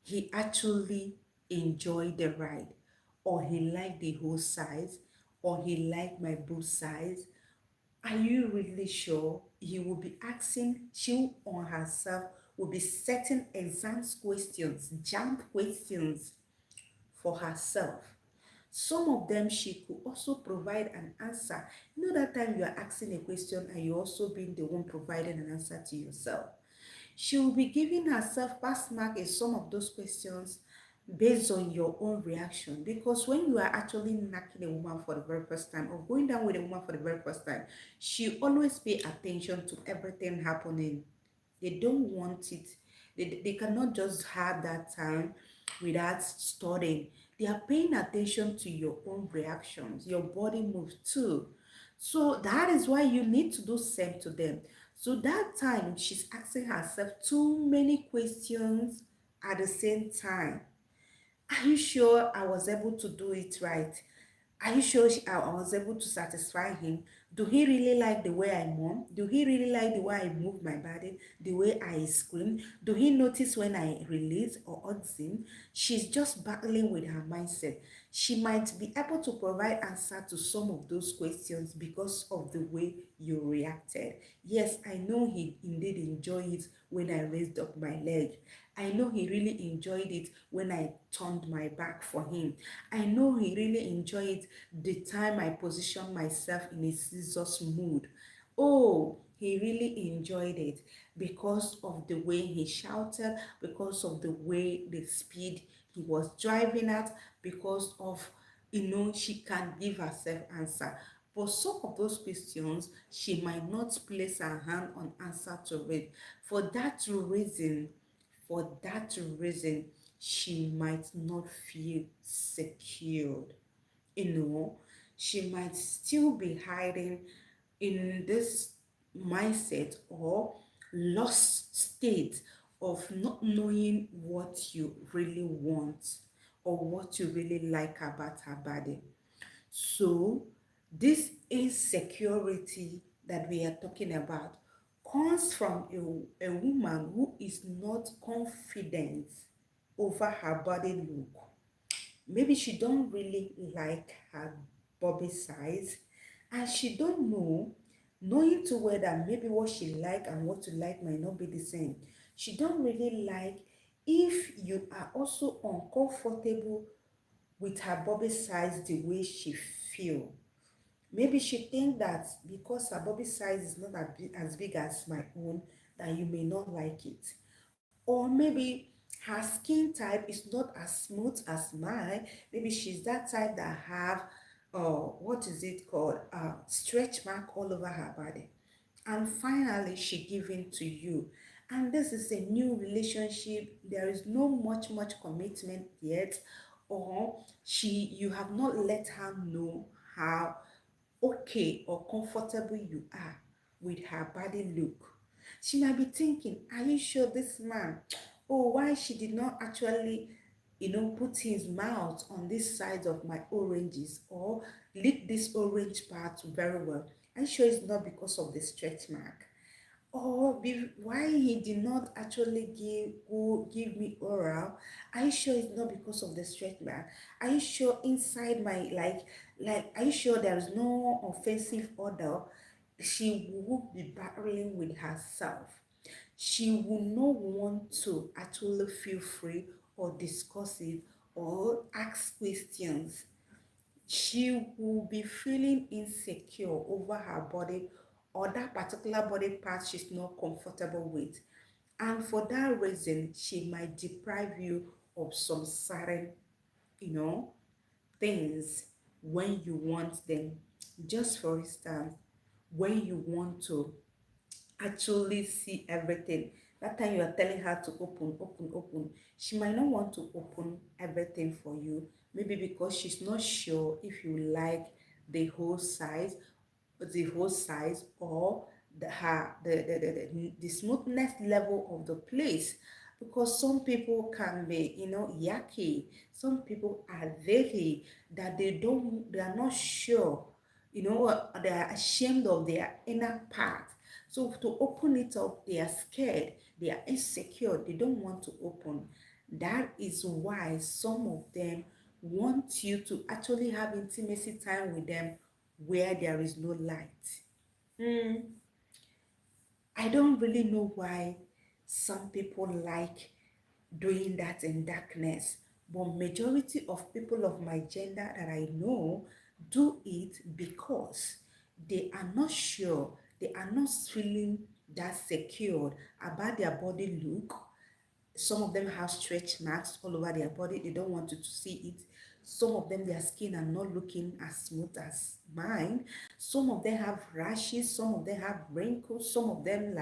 he actually enjoyed the ride? Or he liked the whole size? Or he liked my boot size? Are you really sure? He will be asking, she on herself will be setting exam questions, jump questions for herself. Some of them she could also provide an answer. That time you are asking a question and you also being the one providing an answer to yourself. She will be giving herself pass mark in some of those questions based on your own reaction. Because when you are actually knocking a woman for the very first time or going down with a woman for the very first time, she always pay attention to everything happening. They don't want it. They cannot just have that time without studying. They are paying attention to your own reactions, your body moves too. So that is why you need to do same to them. So that time she's asking herself too many questions at the same time. Are you sure I was able to do it right? Are you sure I was able to satisfy him? Do he really like the way I mourn? Do he really like the way I move my body? The way I scream? Do he notice when I release or hugs him? She's just battling with her mindset. She might be able to provide answer to some of those questions because of the way you reacted. Yes, I know he indeed enjoyed it when I raised up my leg. I know he really enjoyed it when I turned my back for him. I know he really enjoyed the time I positioned myself in a scissors mood. Oh, he really enjoyed it because of the way he shouted, because of the way the speed he was driving at, because of, she can give herself answer. But some of those questions, she might not place her hand on answer to it. For that reason, for that reason, she might not feel secured. You know, she might still be hiding in this mindset or lost state of not knowing what you really want or what you really like about her body. So, this insecurity that we are talking about comes from a woman who is not confident over her body look. Maybe she don't really like her body size, and she don't know, knowing too well that maybe what she like and what you like might not be the same. She don't really like if you are also uncomfortable with her body size the way she feel. Maybe she think that because her body size is not as big as my own, that you may not like it. Or maybe her skin type is not as smooth as mine. Maybe she's that type that have what is it called, stretch mark all over her body. And finally she give in to you, and this is a new relationship. There is no much commitment yet, or you have not let her know how okay or comfortable you are with her body look. She might be thinking, are you sure this man, oh, why she did not actually, put his mouth on this side of my oranges or lick this orange part very well? Are you sure it's not because of the stretch mark? Or why he did not actually give me oral? Are you sure it's not because of the straight man? Are you sure inside my are you sure there is no offensive odor? She will be battling with herself. She will not want to actually feel free or discuss it or ask questions. She will be feeling insecure over her body or that particular body part she's not comfortable with. And for that reason, she might deprive you of some certain, you know, things when you want them. Just for instance, when you want to actually see everything. That time you are telling her to open. She might not want to open everything for you. Maybe because she's not sure if you like the whole size, or the smoothness level of the place. Because some people can be, yucky. Some people are very that they are not sure, they are ashamed of their inner part. So to open it up, they are scared, they are insecure, they don't want to open. That is why some of them want you to actually have intimacy time with them where there is no light. Hmm. I don't really know why some people like doing that in darkness, but majority of people of my gender that I know do it because they are not sure, they are not feeling that secure about their body look. Some of them have stretch marks all over their body. They don't want you to see it. Some of them, their skin are not looking as smooth as mine. Some of them have rashes. Some of them have wrinkles. Some of them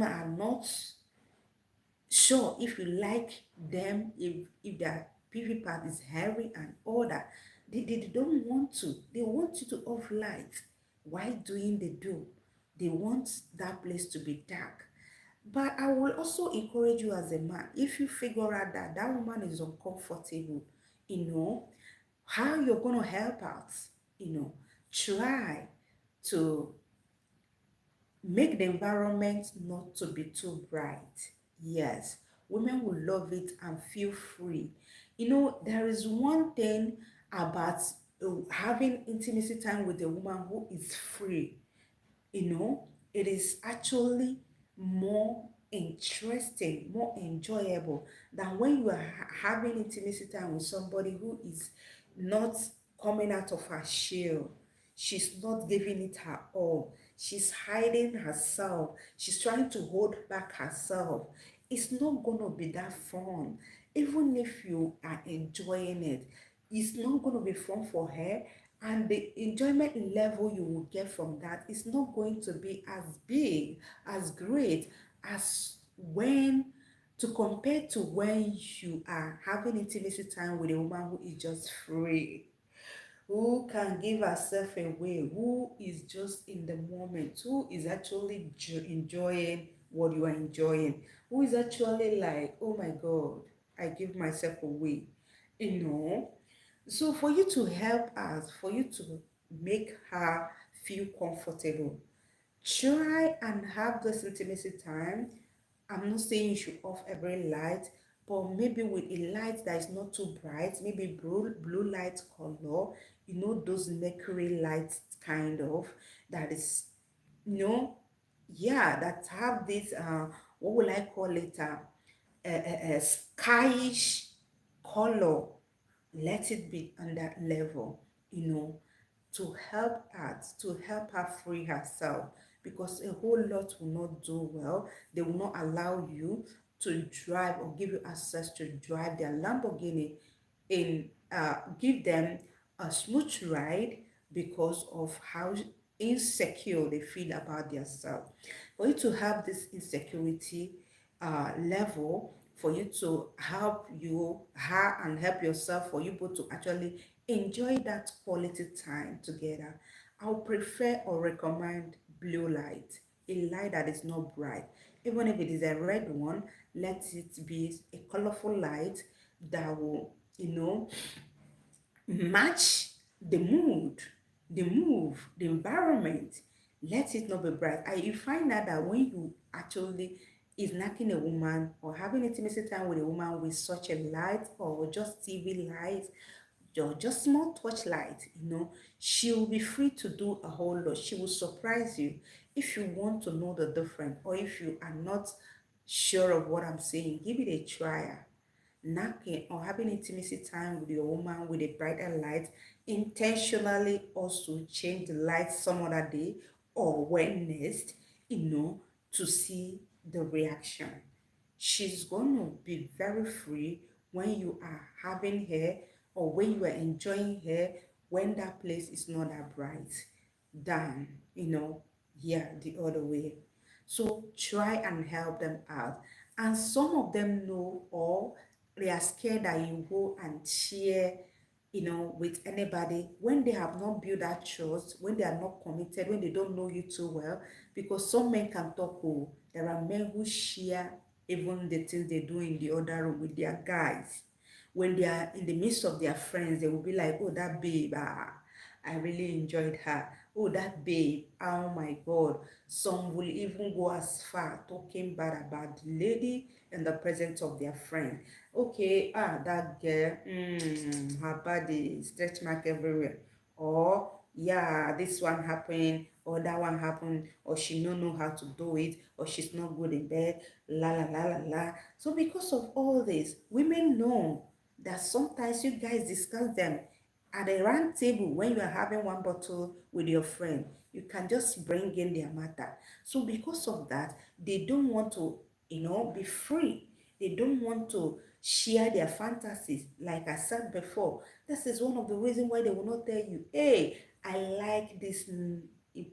are not sure if you like them, if their PV part is hairy and all that. They don't want to. They want you to off light. Why doing they do? They want that place to be dark. But I will also encourage you as a man, if you figure out that that woman is uncomfortable, how you're going to help out, try to make the environment not to be too bright. Yes, women will love it and feel free. There is one thing about having intimacy time with a woman who is free. It is actually more interesting, more enjoyable than when you are having intimacy time with somebody who is not coming out of her shell. She's not giving it her all. She's hiding herself. She's trying to hold back herself. It's not going to be that fun. Even if you are enjoying it, it's not going to be fun for her, and the enjoyment level you will get from that is not going to be as big, as great as when to compare to when you are having intimacy time with a woman who is just free. who can give herself away, who is just in the moment, who is actually enjoying what you are enjoying, who is actually like, oh my God, I give myself away, you know. So for you to help us, for you to make her feel comfortable, try and have this intimacy time. I'm not saying you should off every light, but maybe with a light that is not too bright, maybe blue light color, those mercury lights kind of, that is, yeah, that have this, what will I call it, a skyish color. Let it be on that level, you know, to help her free herself, because a whole lot will not do well. They will not allow you to drive or give you access to drive their Lamborghini in give them a smooth ride because of how insecure they feel about themselves. For you to have this insecurity level, for you to help you her and help yourself, for you both to actually enjoy that quality time together, I'll prefer or recommend blue light, a light that is not bright. Even if it is a red one, let it be a colorful light that will, match the mood, the move, the environment. Let it not be bright. You find out that when you actually is knocking a woman or having intimacy time with a woman with such a light, or just TV light, or just small touch light, she will be free to do a whole lot. She will surprise you. If you want to know the difference, or if you are not sure of what I'm saying, give it a try. Knacking or having intimacy time with your woman with a brighter light, intentionally also change the light some other day or when next, to see the reaction. She's going to be very free when you are having her, or when you are enjoying her, when that place is not that bright, than, yeah, the other way. So try and help them out. And some of them know, or they are scared that you go and share, with anybody when they have not built that trust, when they are not committed, when they don't know you too well. Because some men can talk, oh, there are men who share even the things they do in the other room with their guys. When they are in the midst of their friends, they will be like, oh, that babe, I really enjoyed her. Oh, that babe, oh my God. Some will even go as far talking bad about the lady in the presence of their friend. Okay, that girl, her body, stretch mark everywhere. Or, yeah, this one happened, or that one happened, or she don't know how to do it, or she's not good in bed, la la la la la. So because of all this, women know that sometimes you guys discuss them at a round table when you are having one bottle with your friend. You can just bring in their matter. So because of that, they don't want to, be free. They don't want to share their fantasies. Like I said before, this is one of the reasons why they will not tell you, hey, I like this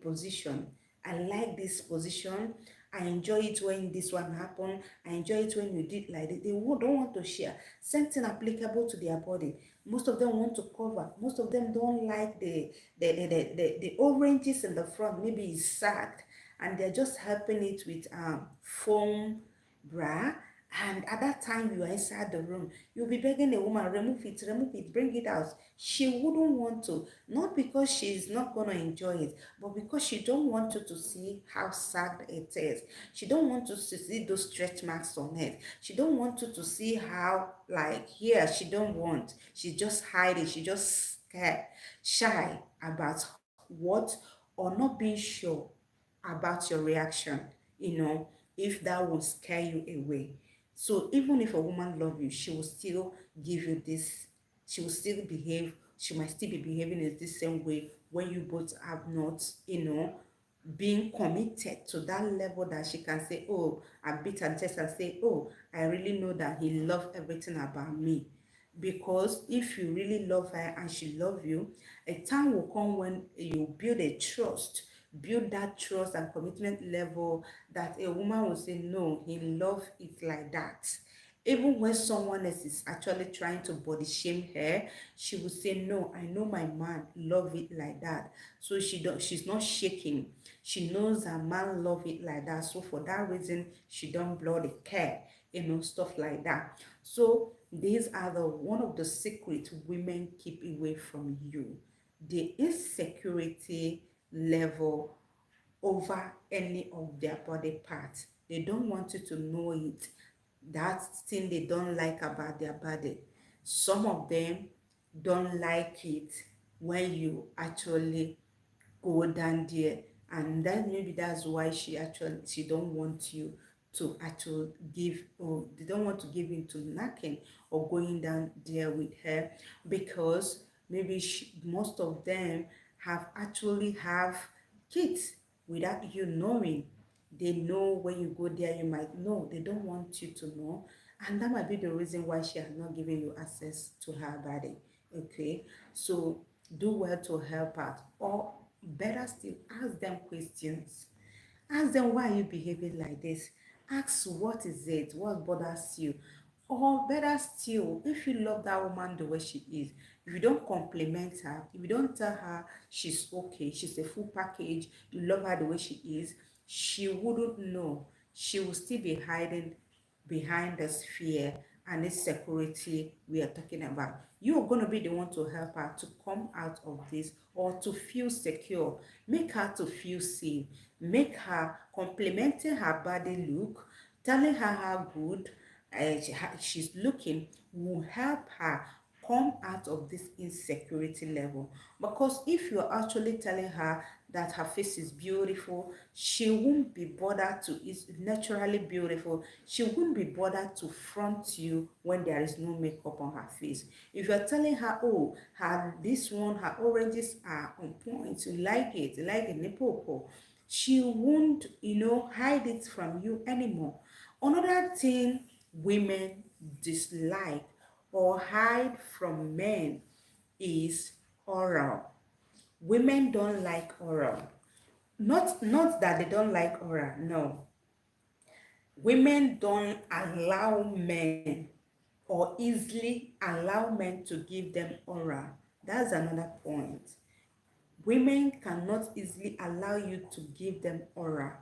position. I like this position. I enjoy it when this one happened. I enjoy it when you did like this. They don't want to share. Same thing applicable to their body. Most of them want to cover. Most of them don't like the oranges in the front. Maybe it's sagged, and they're just helping it with foam bra. And at that time you are inside the room, you'll be begging the woman, remove it, bring it out. She wouldn't want to, not because she's not going to enjoy it, but because she don't want you to see how sagged it is. She don't want you to see those stretch marks on it. She don't want you to see how, like, here, she don't want. She just hide it. She just scared, shy about what, or not being sure about your reaction, if that will scare you away. So even if a woman love you, she will still give you this, she will still behave, she might still be behaving in the same way when you both have not, being committed to that level that she can say, oh, I beat and test and say, oh, I really know that he loves everything about me. Because if you really love her and she love you, a time will come when you build a trust, build that trust and commitment level, that a woman will say, no, he love it like that. Even when someone else is actually trying to body shame her, she will say, no, I know my man love it like that. So she's not shaking. She knows her man love it like that. So for that reason, she don't blow the care, stuff like that. So these are the one of the secrets women keep away from you. The insecurity level over any of their body parts. They don't want you to know it. That thing they don't like about their body. Some of them don't like it when you actually go down there, and that maybe that's why she don't want you to actually give, or they don't want to give into knocking or going down there with her, because maybe most of them have kids without you knowing. They know when you go there, you might know, they don't want you to know, and that might be the reason why she has not given you access to her body. Okay, so do well to help out, or better still, ask them questions. Ask them, why are you behaving like this? Ask, what is it, what bothers you? Or better still, if you love that woman the way she is, if you don't compliment her, if you don't tell her she's okay, she's a full package, you love her the way she is, she wouldn't know. She will still be hiding behind this fear and this security we are talking about. You're going to be the one to help her to come out of this, or to feel secure, make her to feel safe, make her complimenting her body look, telling her how good she's looking, will help her come out of this insecurity level. Because if you're actually telling her that her face is beautiful, she won't be bothered to, is naturally beautiful, she won't be bothered to front you when there is no makeup on her face. If you're telling her, oh, her this one, her oranges are on point, you like a nipple, she won't, hide it from you anymore. Another thing women dislike or hide from men is oral. Women don't like oral. Not that they don't like oral, no. Women don't allow men, or easily allow men to give them oral. That's another point. Women cannot easily allow you to give them oral.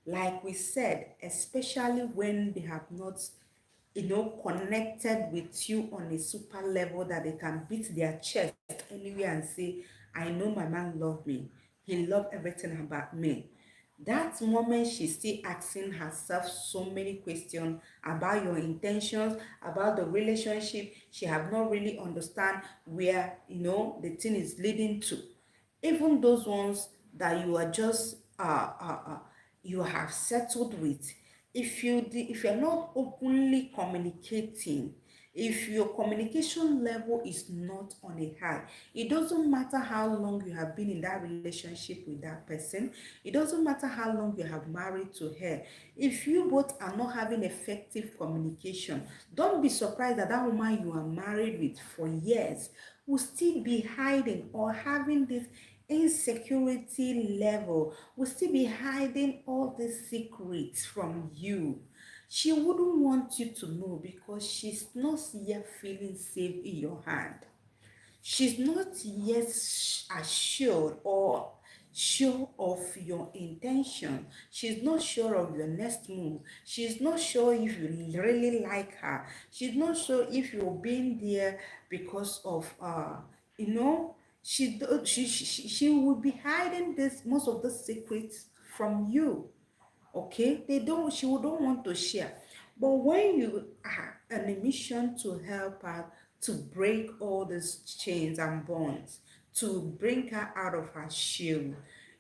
Like we said, especially when they have not, connected with you on a super level that they can beat their chest anywhere and say, I know my man love me. He love everything about me. That moment she's still asking herself so many questions about your intentions, about the relationship. She have not really understand where, the thing is leading to. Even those ones that you are just you have settled with, if you're not openly communicating, if your communication level is not on a high, it doesn't matter how long you have been in that relationship with that person, it doesn't matter how long you have married to her, if you both are not having effective communication, don't be surprised that that woman you are married with for years will still be hiding or having this insecurity level, will still be hiding all these secrets from you. She wouldn't want you to know because she's not yet feeling safe in your hand. She's not yet assured or sure of your intention. She's not sure of your next move. She's not sure if you really like her. She's not sure if you're being there because of you know she will be hiding this most of the secrets from you. Okay, she would don't want to share. But when you are on a mission to help her to break all these chains and bonds, to bring her out of her shell,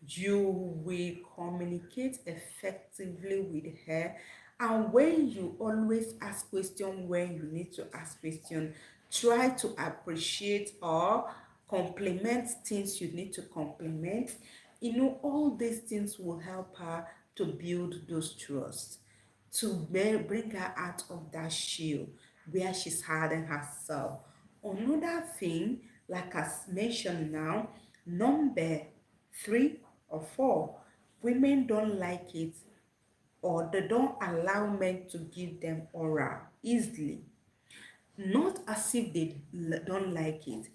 you will communicate effectively with her. And when you always ask questions, when you need to ask questions, try to appreciate or compliment things you need to compliment. All these things will help her to build those trusts, to bring her out of that shell where she's hiding herself. Another thing, like I mentioned now, number 3 or 4, women don't like it or they don't allow men to give them oral easily. Not as if they don't like it.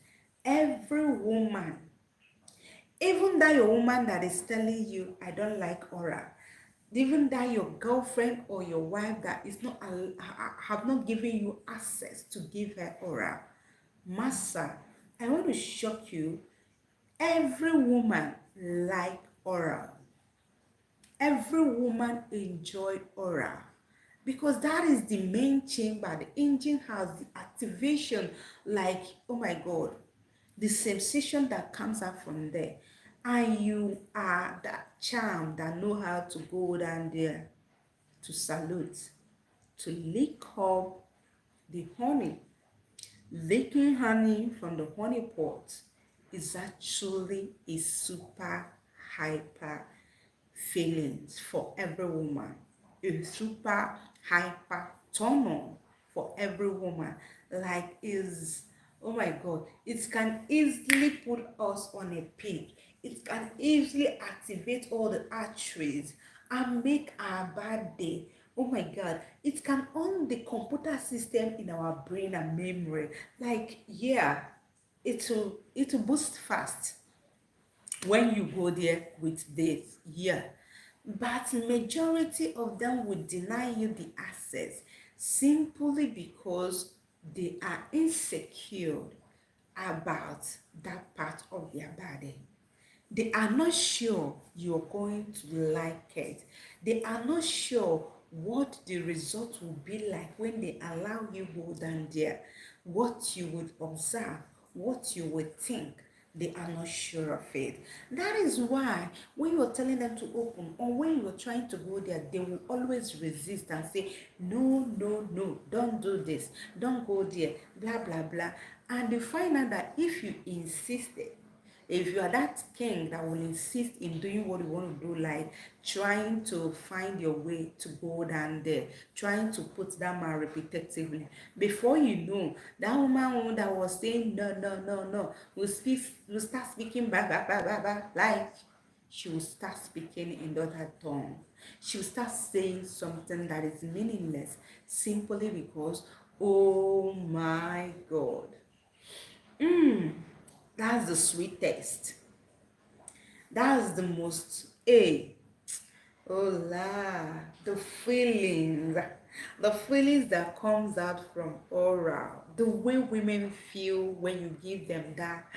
Every woman, even that your woman that is telling you, I don't like oral, even that your girlfriend or your wife that is not have not given you access to give her oral, massa, I want to shock you. Every woman like oral. Every woman enjoy oral because that is the main chamber. The engine has the activation, like, oh my god, the sensation that comes out from there, and you are that charm that know how to go down there to salute, to lick up the honey. Licking honey from the honey pot is actually a super hyper feelings for every woman. A super hyper turn on for every woman. Like is, oh my god, it can easily put us on a peak. It can easily activate all the arteries and make our bad day. Oh my god, it can on the computer system in our brain and memory. Like, yeah, it will boost fast when you go there with this, yeah, but majority of them will deny you the access simply because they are insecure about that part of their body. They are not sure you're going to like it. They are not sure what the result will be like when they allow you go down there, what you would observe, what you would think. They are not sure of it. That is why when you're telling them to open or when you're trying to go there, they will always resist and say, no, no, no, don't do this, don't go there, blah, blah, blah. And they find out that if you insisted, if you are that king that will insist in doing what you want to do, like trying to find your way to go down there, trying to put that man repetitively, before you know, that woman that was saying no, no, no, no, will start speaking like she will start speaking in the other tongue. She will start saying something that is meaningless simply because, oh my God. That's the sweetest. That's the most, oh la, the feelings that comes out from oral, the way women feel when you give them that,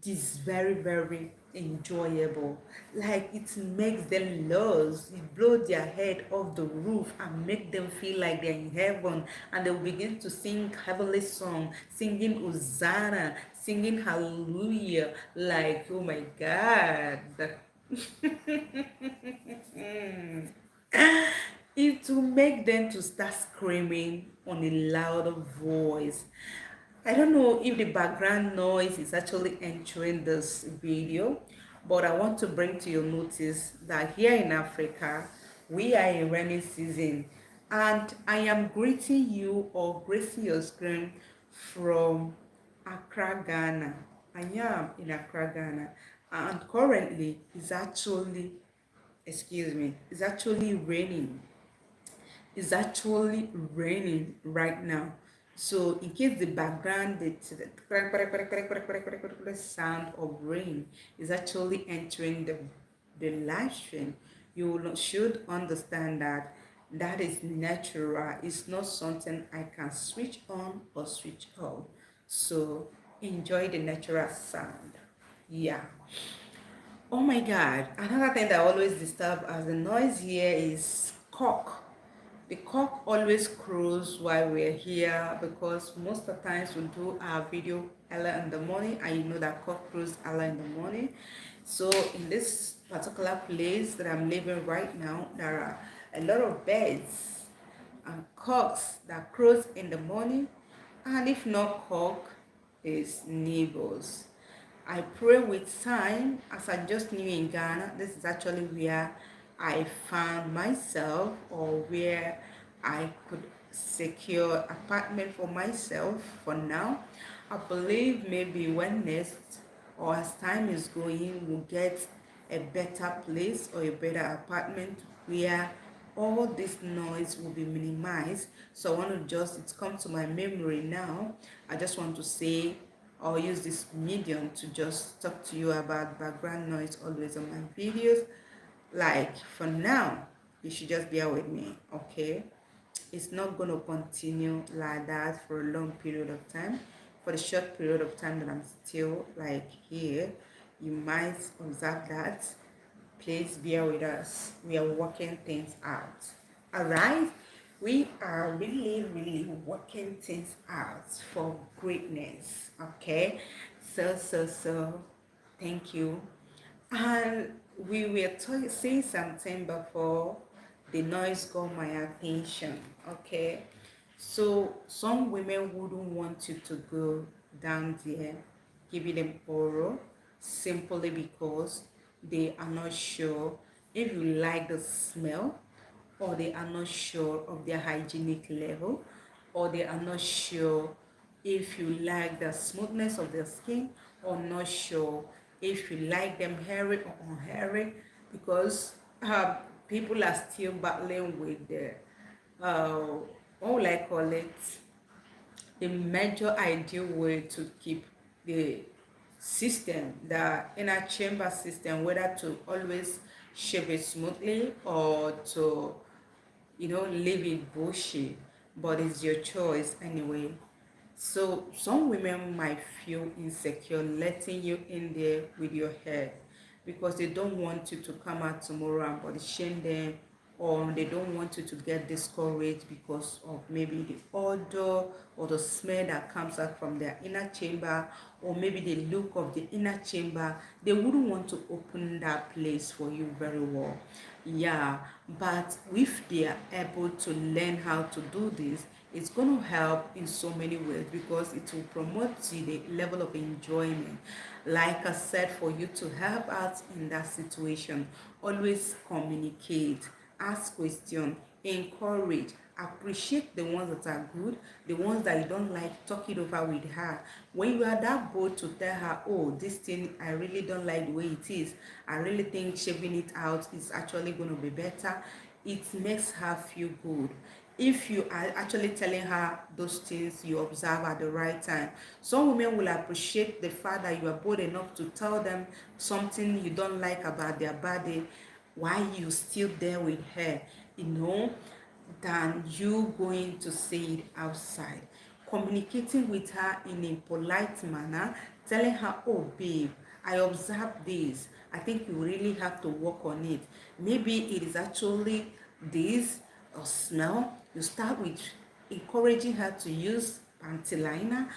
is very, very enjoyable. Like it makes them lose, it blows their head off the roof and make them feel like they're in heaven, and they'll begin to sing heavenly song, singing Hosanna, singing hallelujah, like, oh my god. It will make them to start screaming on a louder voice. I don't know if the background noise is actually entering this video, but I want to bring to your notice that here in Africa, we are in rainy season, and I am greeting you or gracing your screen from Accra, Ghana. I am in Accra, Ghana, and currently it's actually raining. It's actually raining right now. So in case the background, the sound of rain is actually entering the live stream, you should understand that that is natural. It's not something I can switch on or switch off. So enjoy the natural sound. Yeah. Oh my God. Another thing that always disturb as the noise here is cock. The cock always crows while we're here because most of the times we do our video early in the morning, and you know that cock crows early in the morning. So in this particular place that I'm living right now, there are a lot of birds and cocks that crows in the morning, and if not cock, is neighbors. I pray with time, as I just knew in Ghana, this is actually where I found myself, or where I could secure apartment for myself for now. I believe maybe when next, or as time is going, we'll get a better place or a better apartment where all this noise will be minimized. So I want to just, it's come to my memory now. I just want to say, I'll use this medium to just talk to you about background noise always on my videos. Like for now, you should just bear with me, okay? It's not going to continue like that for a long period of time. For the short period of time that I'm still like here, you might observe that. Please bear with us. We are working things out. All right? We are really working things out for greatness. Okay? So, thank you. And we were saying something before the noise got my attention. Okay? So, some women wouldn't want you to go down there, giving them oral, simply because they are not sure if you like the smell, or they are not sure of their hygienic level, or they are not sure if you like the smoothness of their skin, or not sure if you like them hairy or unhairy, because people are still battling with the what will I call it, the major ideal way to keep the system, the inner chamber system, whether to always shave it smoothly or to, leave it bushy. But it's your choice anyway. So some women might feel insecure letting you in there with your hair because they don't want you to come out tomorrow and body shame them, or they don't want you to get discouraged because of maybe the odor or the smell that comes out from their inner chamber, or maybe the look of the inner chamber. They wouldn't want to open that place for you very well. Yeah, but if they are able to learn how to do this, it's going to help in so many ways, because it will promote the level of enjoyment. Like I said, for you to help out in that situation, always communicate, ask questions, encourage, appreciate the ones that are good, the ones that you don't like, talk it over with her. When you are that bold to tell her, oh, this thing I really don't like the way it is, I really think shaving it out is actually going to be better, it makes her feel good. If you are actually telling her those things you observe at the right time, some women will appreciate the fact that you are bold enough to tell them something you don't like about their body while you still there with her, you know, than you going to say it outside. Communicating with her in a polite manner, telling her, oh babe, I observed this, I think you really have to work on it. Maybe it is actually this or smell. You start with encouraging her to use panty liner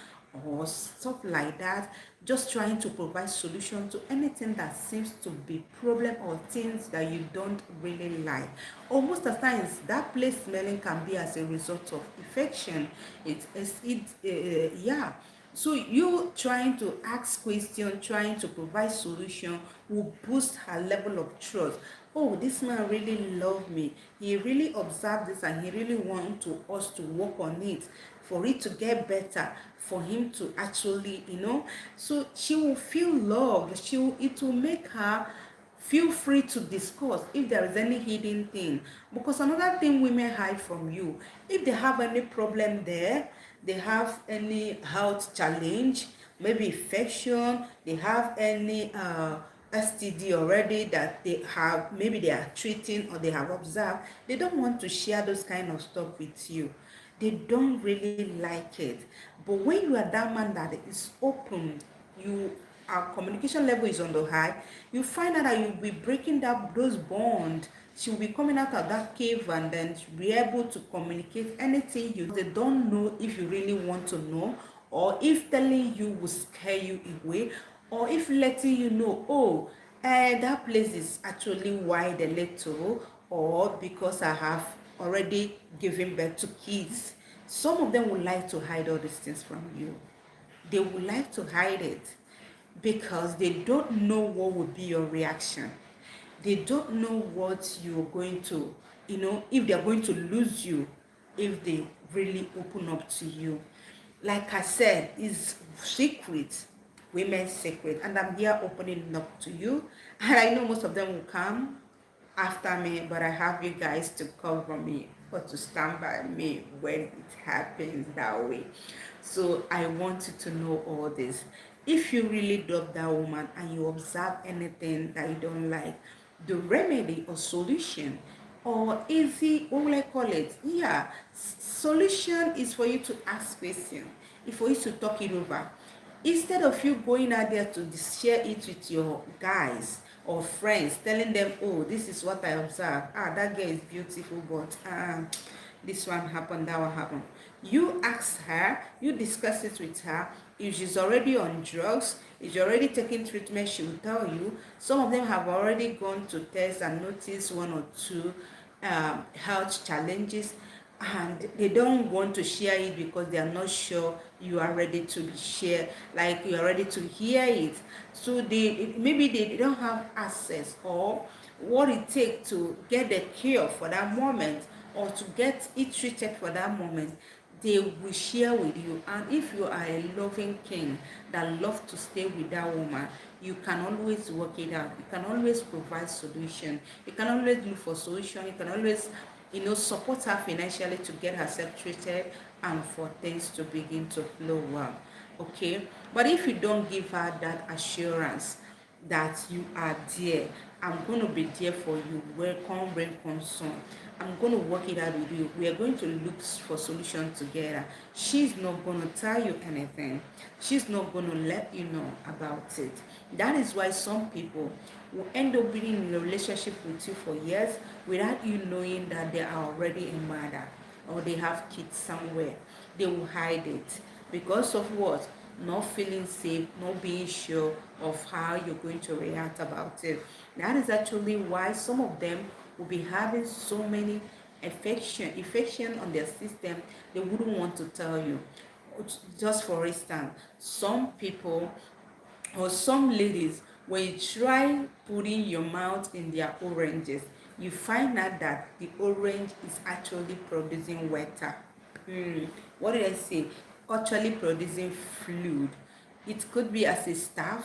or stuff like that, just trying to provide solution to anything that seems to be problem or things that you don't really like. Or most of the times that place smelling can be as a result of infection. Yeah. So you trying to ask question, trying to provide solution will boost her level of trust. Oh, this man really love me, he really observed this and he really want to us to work on it for it to get better, for him to actually, so she will feel loved. It will make her feel free to discuss if there is any hidden thing, because another thing women hide from you, if they have any problem there, they have any health challenge, maybe infection, they have any STD already that they have, maybe they are treating or they have observed, they don't want to share those kind of stuff with you. They don't really like it. But when you are that man that is open, you, our communication level is on the high, you find out that you'll be breaking that those bonds. She'll be coming out of that cave and then she'll be able to communicate anything you, they don't know if you really want to know, or if telling you will scare you away, or if letting you know, oh, that place is actually wide a little, or because I have already given birth to kids. Some of them would like to hide all these things from you. They would like to hide it because they don't know what would be your reaction. They don't know what you're going to, if they're going to lose you, if they really open up to you. Like I said, it's secret, women's secret, and I'm here opening up to you. And I know most of them will come after me, but I have you guys to cover me or to stand by me when it happens that way. So I want you to know all this. If you really love that woman and you observe anything that you don't like, the remedy or solution or easy, what will I call it? Yeah, solution is for you to ask questions, it's for you to talk it over. Instead of you going out there to share it with your guys or friends, telling them, oh, this is what I observed. Ah, that girl is beautiful, but this one happened, that one happened. You ask her, you discuss it with her. If she's already on drugs, if you're already taking treatment, she will tell you. Some of them have already gone to test and noticed one or two health challenges, and they don't want to share it because they are not sure you are ready to share, like you are ready to hear it. So maybe they don't have access or what it takes to get the cure for that moment or to get it treated for that moment. They will share with you. And if you are a loving king that love to stay with that woman, you can always work it out. You can always provide solution. You can always look for solution. You can always, support her financially to get herself treated and for things to begin to flow well. Okay, but if you don't give her that assurance that you are there, I'm going to be there for you, welcome rain come soon, I'm going to work it out with you, we are going to look for solution together. She's not going to tell you anything, she's not going to let you know about it. That is why some people will end up being in a relationship with you for years without you knowing that they are already a mother or they have kids somewhere. They will hide it because of what? Not feeling safe, not being sure of how you're going to react about it. That is actually why some of them will be having so many infection on their system they wouldn't want to tell you. Just for instance, some people or some ladies, when you try putting your mouth in their oranges, you find out that the orange is actually producing water. What did I say? Actually producing fluid. It could be as a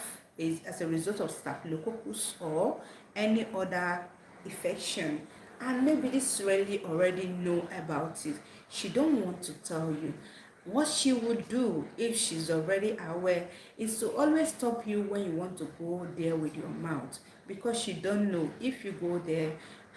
as a result of staphylococcus or any other infection. And maybe this lady already know about it. She don't want to tell you. What she would do if she's already aware is to always stop you when you want to go there with your mouth, because she don't know if you go there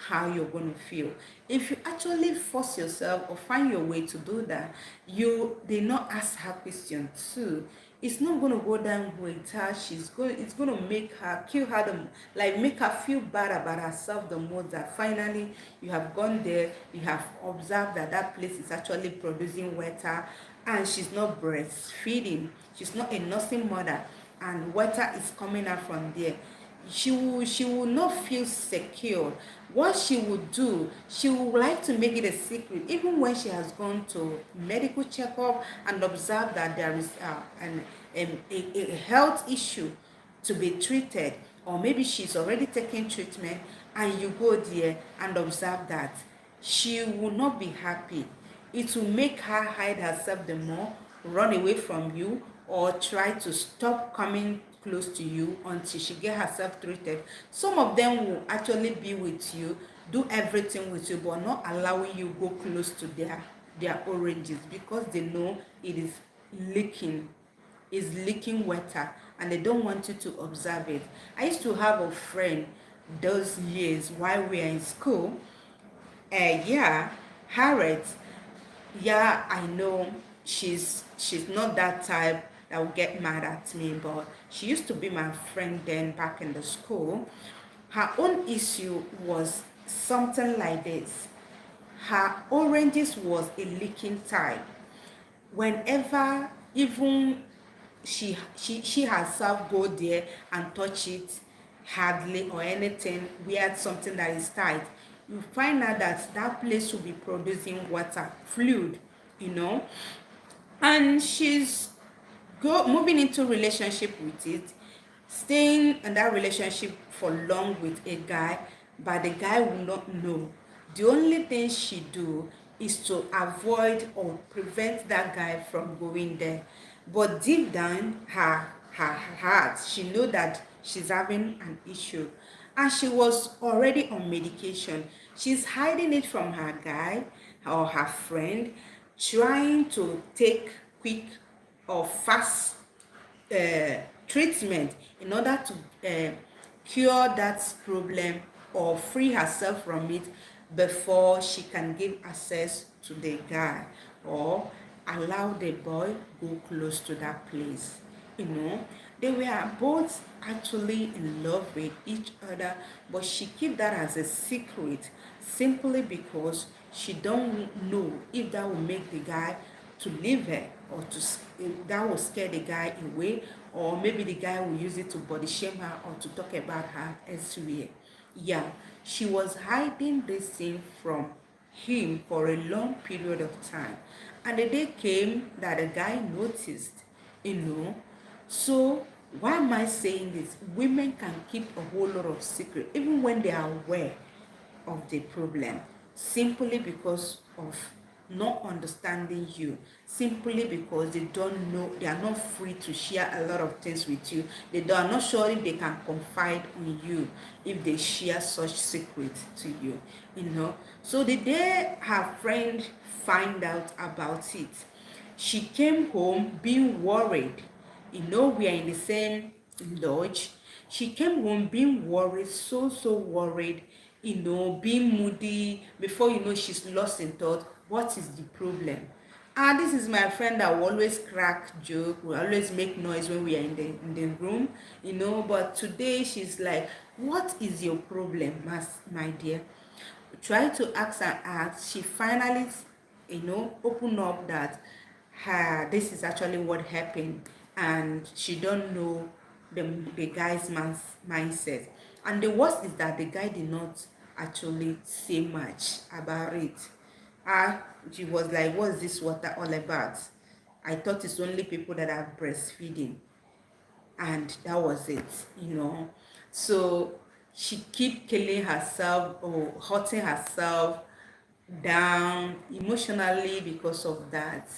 how you're going to feel. If you actually force yourself or find your way to do that, you did not ask her question too, it's not going to go down with her. It's going to make her kill her, like make her feel bad about herself the most, that finally you have gone there, you have observed that that place is actually producing water and she's not breastfeeding, she's not a nursing mother, and water is coming out from there. She will not feel secure. What she would do, she would like to make it a secret, even when she has gone to medical checkup and observed that there is a health issue to be treated, or maybe she's already taking treatment and you go there and observe that. She will not be happy. It will make her hide herself the more, run away from you, or try to stop coming close to you until she get herself treated. Some of them will actually be with you, do everything with you, but not allowing you go close to their oranges, because they know it is leaking water and they don't want you to observe it. I used to have a friend those years while we were in school. Yeah, Harriet. Yeah, I know she's not that type that will get mad at me, but she used to be my friend then back in the school. Her own issue was something like this. Her oranges was a leaking type. Whenever even she herself go there and touch it hardly or anything, wear something that is tight, you find out that that place will be producing water fluid, you know and she's moving into relationship with it, staying in that relationship for long with a guy, but the guy will not know. The only thing she do is to avoid or prevent that guy from going there, but deep down her heart, she know that she's having an issue. and she was already on medication. She's hiding it from her guy or her friend, trying to take quick or fast treatment in order to cure that problem or free herself from it before she can give access to the guy or allow the boy go close to that place. You know, they were both actually in love with each other, but she kept that as a secret simply because she don't know if that will make the guy to leave her, or to that will scare the guy away, or maybe the guy will use it to body shame her or to talk about her elsewhere. Yeah, she was hiding this thing from him for a long period of time, and the day came that the guy noticed, you know. So why am I saying this? Women can keep a whole lot of secret even when they are aware of the problem, simply because of not understanding you, simply because they don't know, they are not free to share a lot of things with you. Are not sure if they can confide on you if they share such secrets to you, you know. So the day her friend find out about it, she came home being worried. You know, we are in the same lodge. She came home being worried, so worried, you know, being moody. Before you know, she's lost in thought. What is the problem? Ah, this is my friend that will always crack joke, will always make noise when we are in the room, you know. But today she's like, what is your problem, my dear? Try to ask and ask. She finally, you know, open up that her this is actually what happened, and she don't know the guy's mindset. And the worst is that the guy did not actually say much about it. She was like, what's this water all about? I thought it's only people that are breastfeeding, and that was it, you know. So she keep killing herself or hurting herself down emotionally because of that.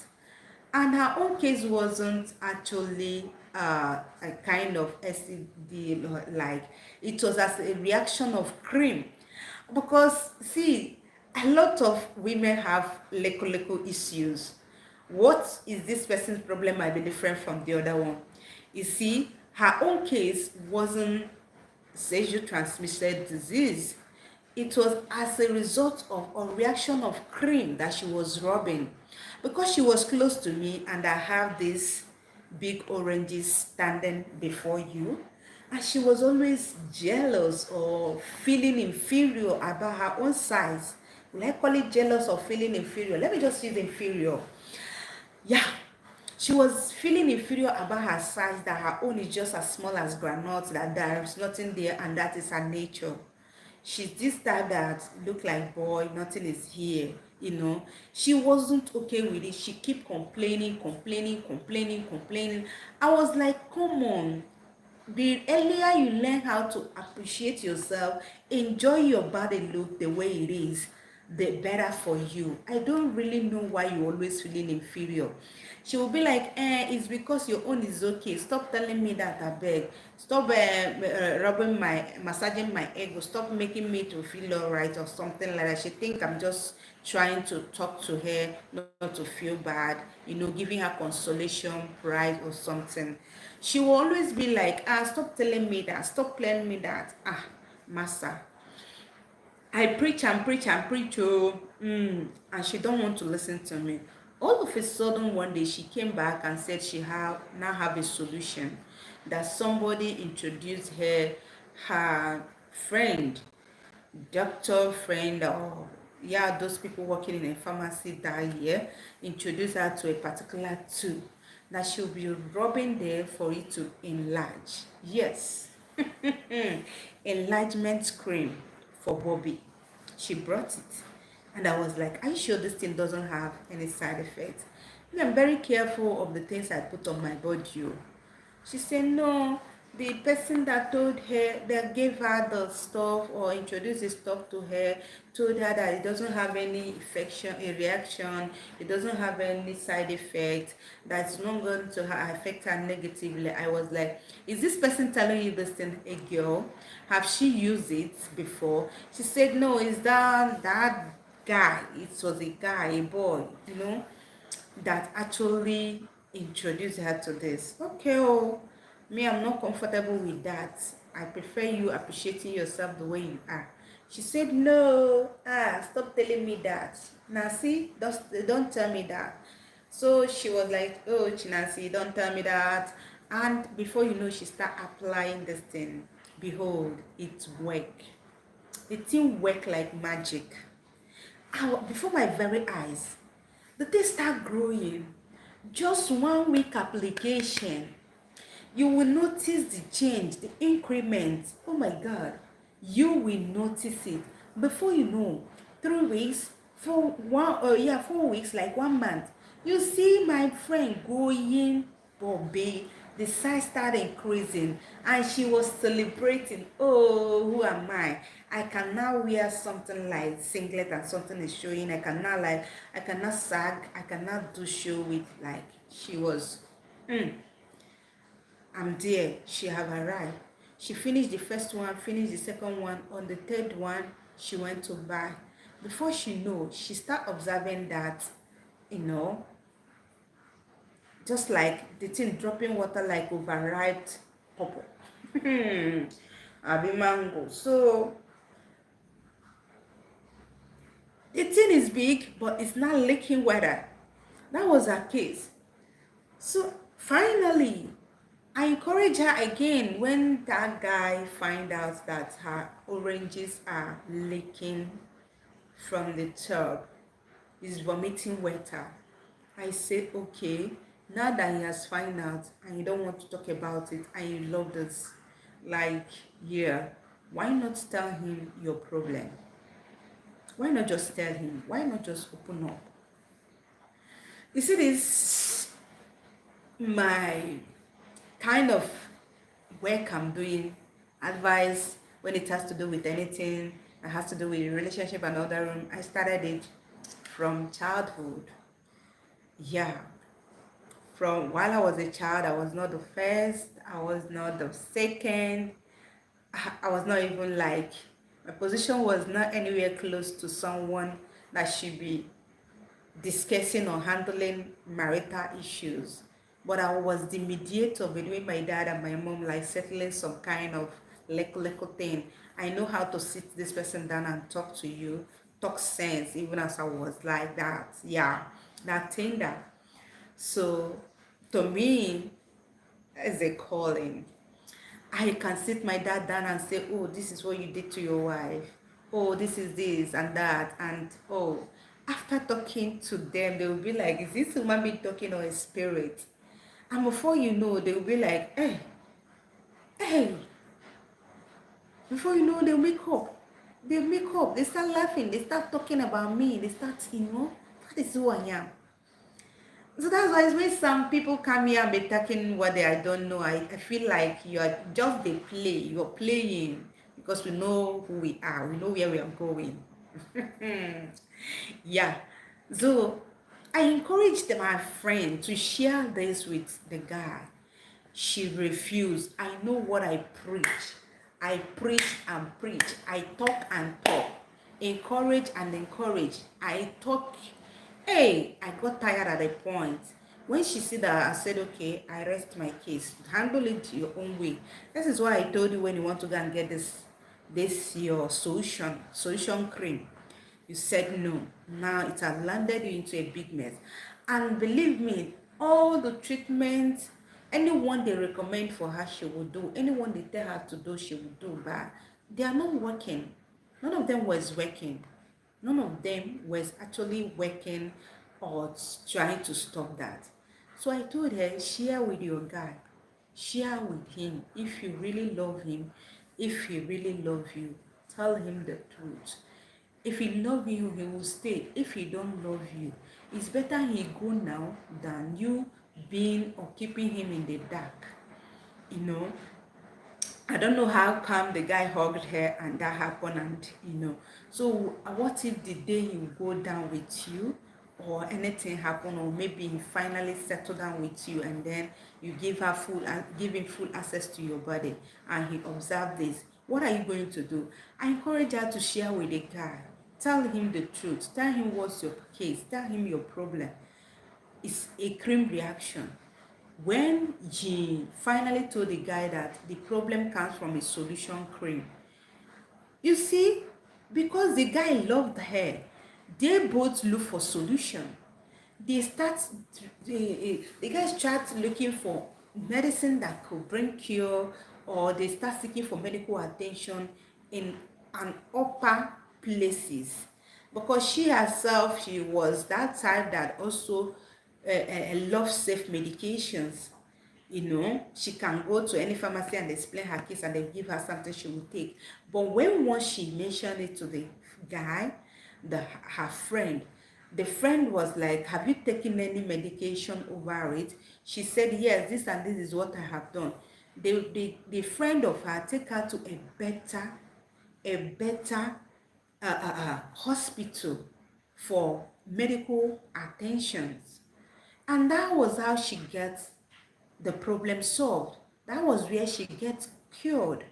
And her own case wasn't actually a kind of STD, like it was as a reaction of cream. Because see, a lot of women have little issues. What is this person's problem might be different from the other one. You see, her own case wasn't sexual transmitted disease. It was as a result of a reaction of cream that she was rubbing. Because she was close to me and I have these big oranges standing before you, and she was always jealous or feeling inferior about her own size. Will I call it jealous or feeling inferior? Let me just use inferior. Yeah, she was feeling inferior about her size, that her own is just as small as granules, that there is nothing there, and that is her nature. She's this type that look like boy, nothing is here, you know. She wasn't okay with it. She keep complaining. I was like, come on, the earlier you learn how to appreciate yourself, enjoy your body look the way it is, the better for you. I don't really know why you always feeling inferior. She will be like, it's because your own is okay. Stop telling me that, I beg. Stop rubbing massaging my ego. Stop making me to feel all right or something like that. She think I'm just trying to talk to her, not to feel bad, you know, giving her consolation, pride or something. She will always be like, stop telling me that. Stop telling me that. Master, I preach and preach and preach, and she don't want to listen to me. All of a sudden, one day she came back and said she now have a solution. That somebody introduced her friend, doctor friend, or yeah, those people working in a pharmacy that year, introduced her to a particular tool that she'll be rubbing there for it to enlarge. Yes. Enlargement cream for Bobby. She brought it, and I was like, are you sure this thing doesn't have any side effects? I'm very careful of the things I put on my body. She said, no, the person that told her, that gave her the stuff or introduced the stuff to her, told her that it doesn't have any infection, a reaction, it doesn't have any side effect, that's not going to affect her negatively. I was like, is this person telling you this thing, a girl? Have she used it before? She said, no, it's that guy. It was a guy, a boy, that actually introduced her to this. Okay, oh, me, I'm not comfortable with that. I prefer you appreciating yourself the way you are. She said, no, stop telling me that. Now, see, don't tell me that. So she was like, oh, Chinasi, don't tell me that. And before you know, she start applying this thing. Behold, it work. The thing work like magic. Before my very eyes, the thing start growing. Just 1 week application, you will notice the change, the increment. Oh my God, you will notice it. Before you know, 3 weeks, 4 weeks, like 1 month, you see my friend going, Bobby, the size started increasing and she was celebrating. Oh, who am I can now wear something like singlet and something is showing. I cannot sag, I cannot do show with, like, she was. I'm there. She have arrived. She finished the first one, finished the second one. On the third one, she went to buy. Before she know, she start observing that, you know, just like the thing dropping water like overripe purple. Abi mango. So the thing is big, but it's not leaking water. That was her case. So finally, I encourage her again when that guy find out that her oranges are leaking from the tub, is vomiting water. I said, okay, now that he has found out and you don't want to talk about it and you love this, like, yeah, why not tell him your problem? Why not just tell him? Why not just open up? You see, this my kind of work I'm doing, advice when it has to do with anything that has to do with relationship and other room. I started it from childhood. Yeah, from while I was a child, I was not the first, I was not the second, I was not even like, my position was not anywhere close to someone that should be discussing or handling marital issues. But I was the mediator between my dad and my mom, like settling some kind of little thing. I know how to sit this person down and talk to you, talk sense, even as I was like that. Yeah, that thing that. So to me, it's a calling. I can sit my dad down and say, oh, this is what you did to your wife. Oh, this is this and that. And oh, after talking to them, they will be like, is this human being talking or a spirit? And before you know, they will be like, hey, hey. Before you know, they'll make up. They make up. They start laughing. They start talking about me. They start, that is who I am. So that's why when some people come here and be talking what I don't know, I feel like you are just they play. You're playing because we know who we are. We know where we are going. Yeah. So I encouraged my friend to share this with the guy. She refused. I know what I preach. I preach and preach. I talk and talk. Encourage and encourage. I talk. Hey, I got tired at a point. When she said that, I said, okay, I rest my case. Handle it your own way. This is why I told you when you want to go and get this your solution cream. You said no. Now it has landed you into a big mess. And believe me, all the treatments, anyone they recommend for her, she will do. Anyone they tell her to do, she will do. But they are not working. None of them was working. None of them was actually working or trying to stop that. So I told her, share with your guy. Share with him. If you really love him, if he really love you, tell him the truth. If he love you, he will stay. If he don't love you, it's better he go now than you being or keeping him in the dark. You know, I don't know how come the guy hugged her and that happened, and So what if the day he go down with you, or anything happen, or maybe he finally settle down with you, and then you give him full access to your body, and he observe this? What are you going to do? I encourage her to share with the guy. Tell him the truth. Tell him what's your case. Tell him your problem. It's a cream reaction. When she finally told the guy that the problem comes from a solution cream, you see, because the guy loved her, they both look for solution. They start, the guys start looking for medicine that could bring cure, or they start seeking for medical attention in an upper places, because she herself, she was that type that also loves safe medications. She can go to any pharmacy and explain her case, and they give her something she will take. But when once she mentioned it to the guy, her friend, the friend was like, have you taken any medication over it? She said, yes, this and this is what I have done. The friend of her take her to a better hospital for medical attentions. And that was how she gets the problem solved. That was where she gets cured.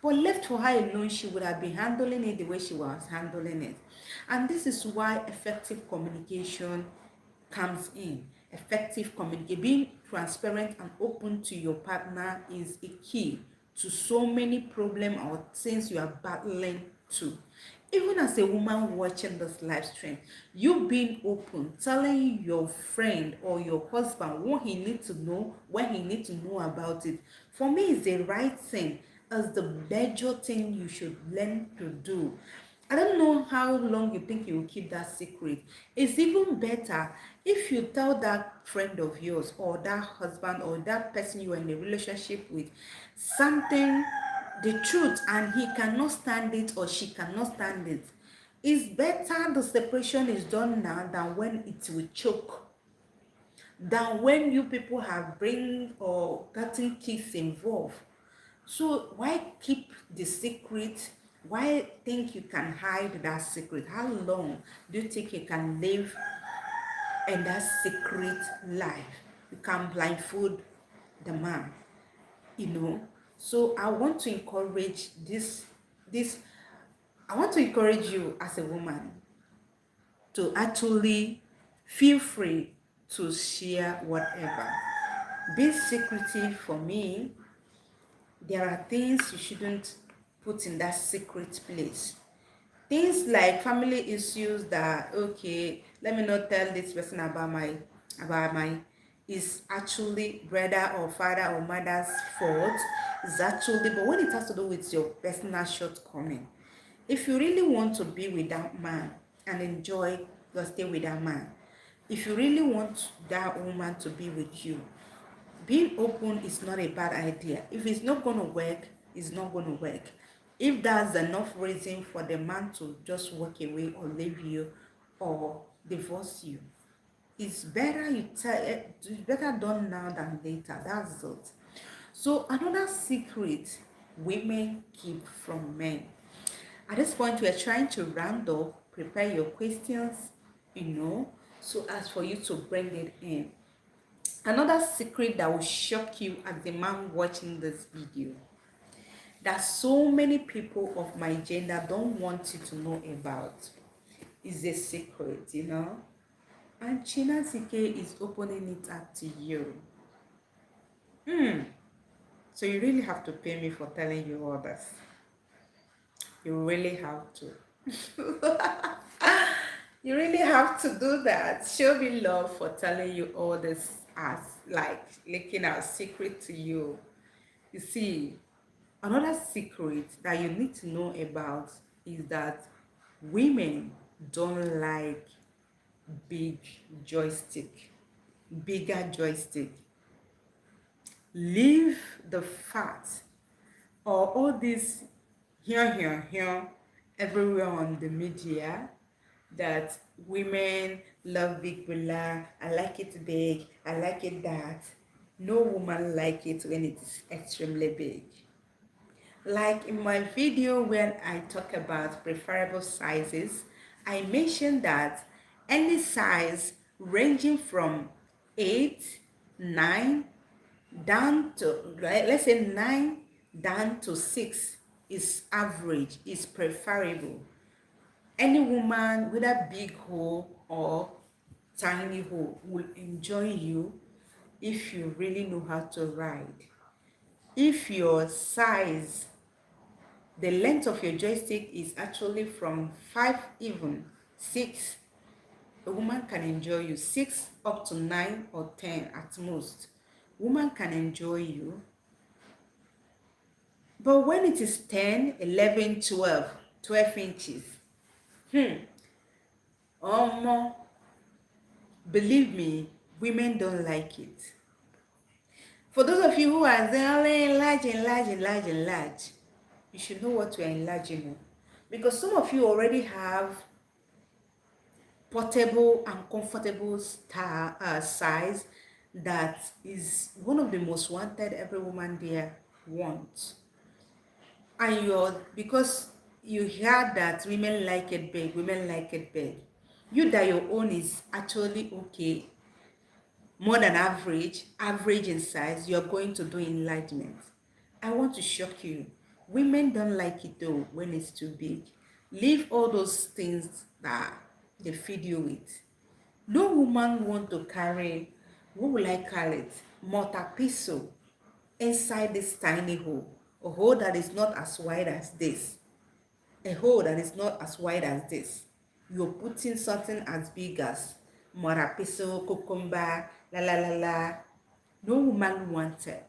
But left for her alone, she would have been handling it the way she was handling it. And this is why effective communication comes in. Effective communication, being transparent and open to your partner, is a key to so many problems or things you are battling to. Even as a woman watching this live stream, you being open, telling your friend or your husband what he needs to know, when he needs to know about it, for me is the right thing, as the major thing you should learn to do. I don't know how long you think you will keep that secret. It's even better if you tell that friend of yours, or that husband, or that person you are in a relationship with, something, the truth, and he cannot stand it or she cannot stand it. It's better the separation is done now than when it will choke, than when you people have bring or gotten kids involved. So why keep the secret? Why think you can hide that secret? How long do you think you can live in that secret life? You can blindfold the man, you know. So I want to encourage this I want to encourage you as a woman to actually feel free to share whatever. Be secretive. For me, there are things you shouldn't put in that secret place. Things like family issues that, okay, let me not tell this person about my is actually brother or father or mother's fault. Is actually, but when it has to do with your personal shortcoming, if you really want to be with that man and enjoy your stay with that man, if you really want that woman to be with you, being open is not a bad idea. If it's not going to work, it's not going to work. If that's enough reason for the man to just walk away or leave you or divorce you, it's better it's better done now than later. That's it. So another secret women keep from men. At this point, we are trying to round up, prepare your questions, so as for you to bring it in. Another secret that will shock you as the man watching this video, that so many people of my gender don't want you to know about, is a secret, and Chinazike is opening it up to you. So you really have to pay me for telling you all this. You really have to. You really have to do that. Show me love for telling you all this, as like leaking our secret to you. You see, another secret that you need to know about is that women don't like big joystick, bigger joystick. Leave the fat or all this here everywhere on the media, that women love big bula. I like it big. I like it that. No woman like it when it is extremely big. Like in my video when I talk about preferable sizes, I mentioned that any size ranging from 8, 9, down to, let's say 9 down to 6 is average, is preferable. Any woman, whether big hole or tiny hole, will enjoy you if you really know how to ride. If your size, the length of your joystick is actually from 5, even 6, a woman can enjoy you. 6 up to 9 or 10 at most, woman can enjoy you. But when it is 10, 11, 12, 12 inches, more, believe me, women don't like it. For those of you who are saying enlarge, enlarge, enlarge, enlarge, you should know what you are enlarging on. Because some of you already have portable and comfortable size that is one of the most wanted every woman there wants. And you're, because you heard that women like it big, women like it big, you that your own is actually okay, more than average, average in size, you're going to do enlargement. I want to shock you. Women don't like it though when it's too big. Leave all those things that they feed you with. No woman want to carry, what will I call it? Mortar inside this tiny hole. A hole that is not as wide as this. A hole that is not as wide as this. You're putting something as big as morapiso, cucumber, la la la la. No woman wants it.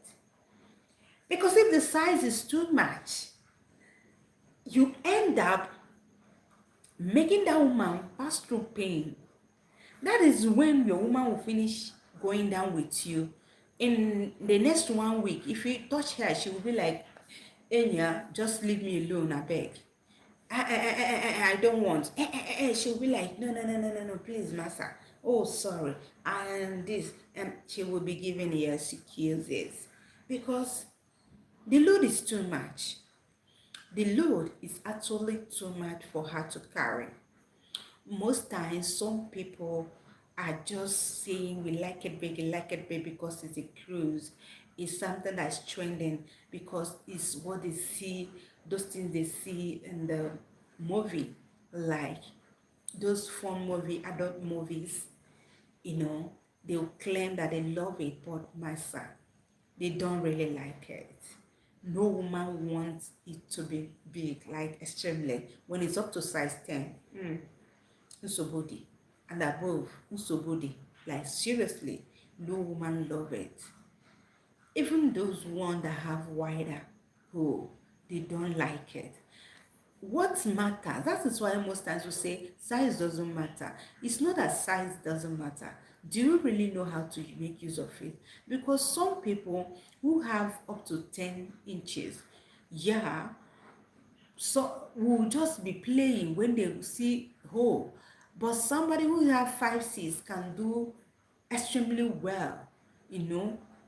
Because if the size is too much, you end up making that woman pass through pain. That is when your woman will finish going down with you. In the next 1 week, if you touch her, she will be like, Enya, just leave me alone, I beg. I don't want. She'll be like, no, no, no, no, no, no, please, master. Oh, sorry. And this, and she will be giving you excuses because the load is too much. The load is actually too much for her to carry. Most times, some people are just saying we like it big, we like it big because it's a cruise. It's something that's trending because it's what they see, those things they see in the movie, like those fun movie, adult movies, they'll claim that they love it, but my son, they don't really like it. No woman wants it to be big, like extremely. When it's up to size 10, Usobodi, and above, Usobodi, like seriously, no woman love it. Even those ones that have wider hole, they don't like it. What matters, that is why most times we say size doesn't matter. It's not that size doesn't matter. Do you really know how to make use of it? Because some people who have up to 10 inches, yeah, so will just be playing when they see hole. But somebody who have 5, 6 can do extremely well,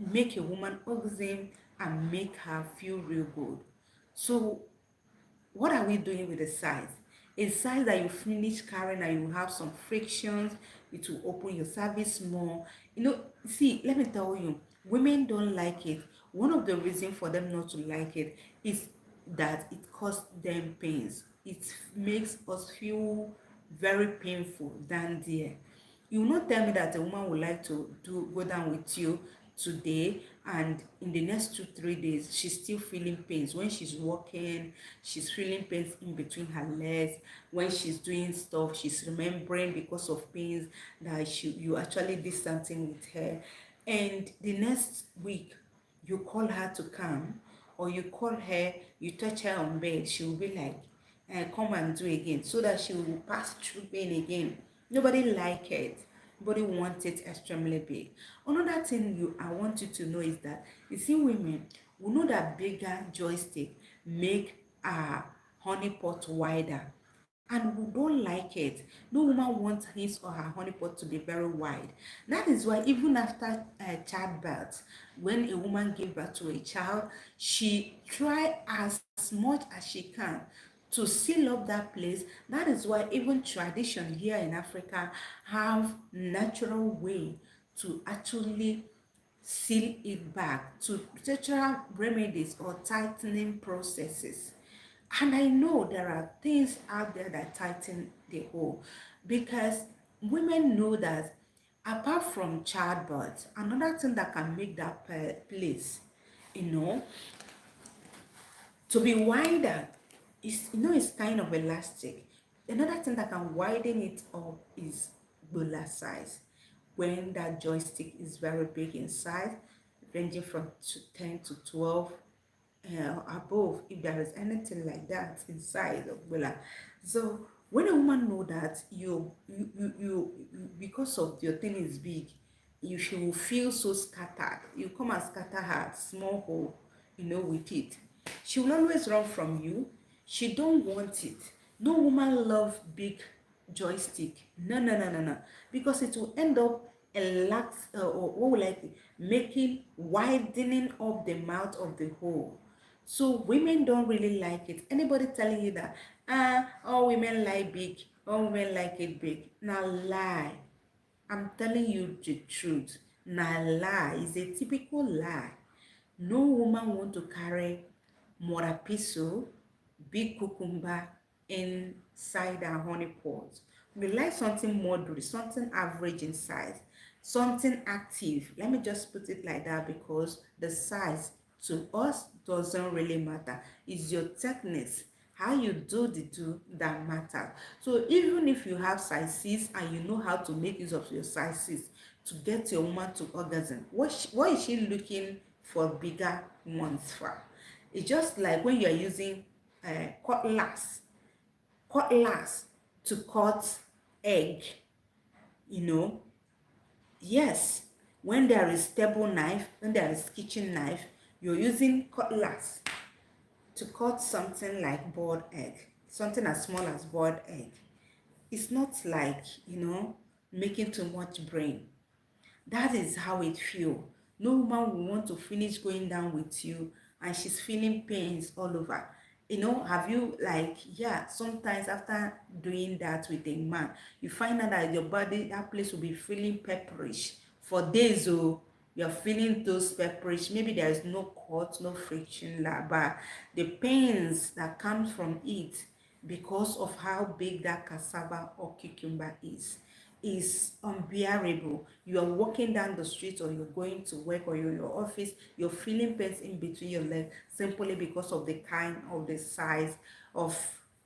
make a woman orgasm and make her feel real good. So what are we doing with the size? A size that you finish carrying and you have some frictions, it will open your cervix more. See, let me tell you, women don't like it. One of the reasons for them not to like it is that it causes them pains. It makes us feel very painful down there. You will not tell me that a woman would like to go down with you today and in the next 2 3 days she's still feeling pains. When she's walking, she's feeling pains in between her legs. When she's doing stuff, she's remembering because of pains that you actually did something with her, and the next week you call her to come, or you call her, you touch her on bed, she will be like, come and do again, so that she will pass through pain again. Nobody like it. Nobody wants it extremely big. Another thing I want you to know is that, you see, women, we know that bigger joystick make our honey pot wider. and we don't like it. No woman wants his or her honey pot to be very wide. That is why even after childbirth, when a woman gives birth to a child, she try as much as she can to seal up that place. That is why even tradition here in Africa have natural way to actually seal it back, to natural remedies or tightening processes. And I know there are things out there that tighten the hole, because women know that apart from childbirth, another thing that can make that place, you know, to be wider is, it's kind of elastic. Another thing that can widen it up is bula size. When that joystick is very big in size, ranging from 10 to 12 above, if there is anything like that inside of bula. So when a woman know that because of your thing is big, she will feel so scattered. You come and scatter her small hole, with it. She will always run from you. She don't want it. No woman love big joystick. No, no, no, no, no. Because it will end up or what will like making widening of the mouth of the hole. So women don't really like it. Anybody telling you that all women like big, all women like it big, now lie. I'm telling you the truth. Now lie is a typical lie. No woman want to carry morapiso, big cucumber inside her honey pot. We like something moderate, something average in size, something active. Let me just put it like that, because the size to us doesn't really matter. It's your techniques, how you do the do that matter. So even if you have sizes and you know how to make use of your sizes to get your woman to orgasm, what is she looking for bigger ones for? It's just like when you're using cutlass to cut egg, you know. Yes, when there is table knife, when there is kitchen knife, you're using cutlass to cut something like boiled egg, something as small as boiled egg. It's not like, making too much brain. That is how it feel. No woman will want to finish going down with you and she's feeling pains all over. Have you, like, yeah, sometimes after doing that with a man, you find out that your body, that place will be feeling pepperish for days. Oh, you're feeling those pepperish. Maybe there is no cut, no friction, but the pains that comes from it because of how big that cassava or cucumber is unbearable. You are walking down the street, or you're going to work, or you're in your office, you're feeling pains in between your legs simply because of the kind of the size of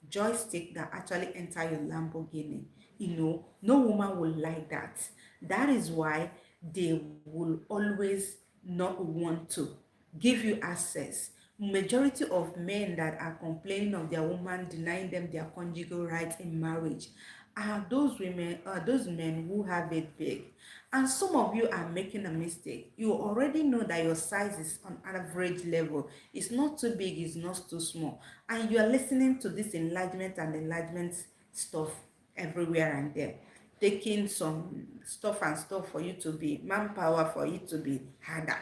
joystick that actually enter your Lamborghini. No woman will like that. That is why they will always not want to give you access. Majority of men that are complaining of their woman denying them their conjugal rights in marriage are those men who have it big. And some of you are making a mistake. You already know that your size is on average level. It's not too big, it's not too small. And you are listening to this enlargement stuff everywhere and there, taking some stuff and stuff for you to be manpower, for you to be harder.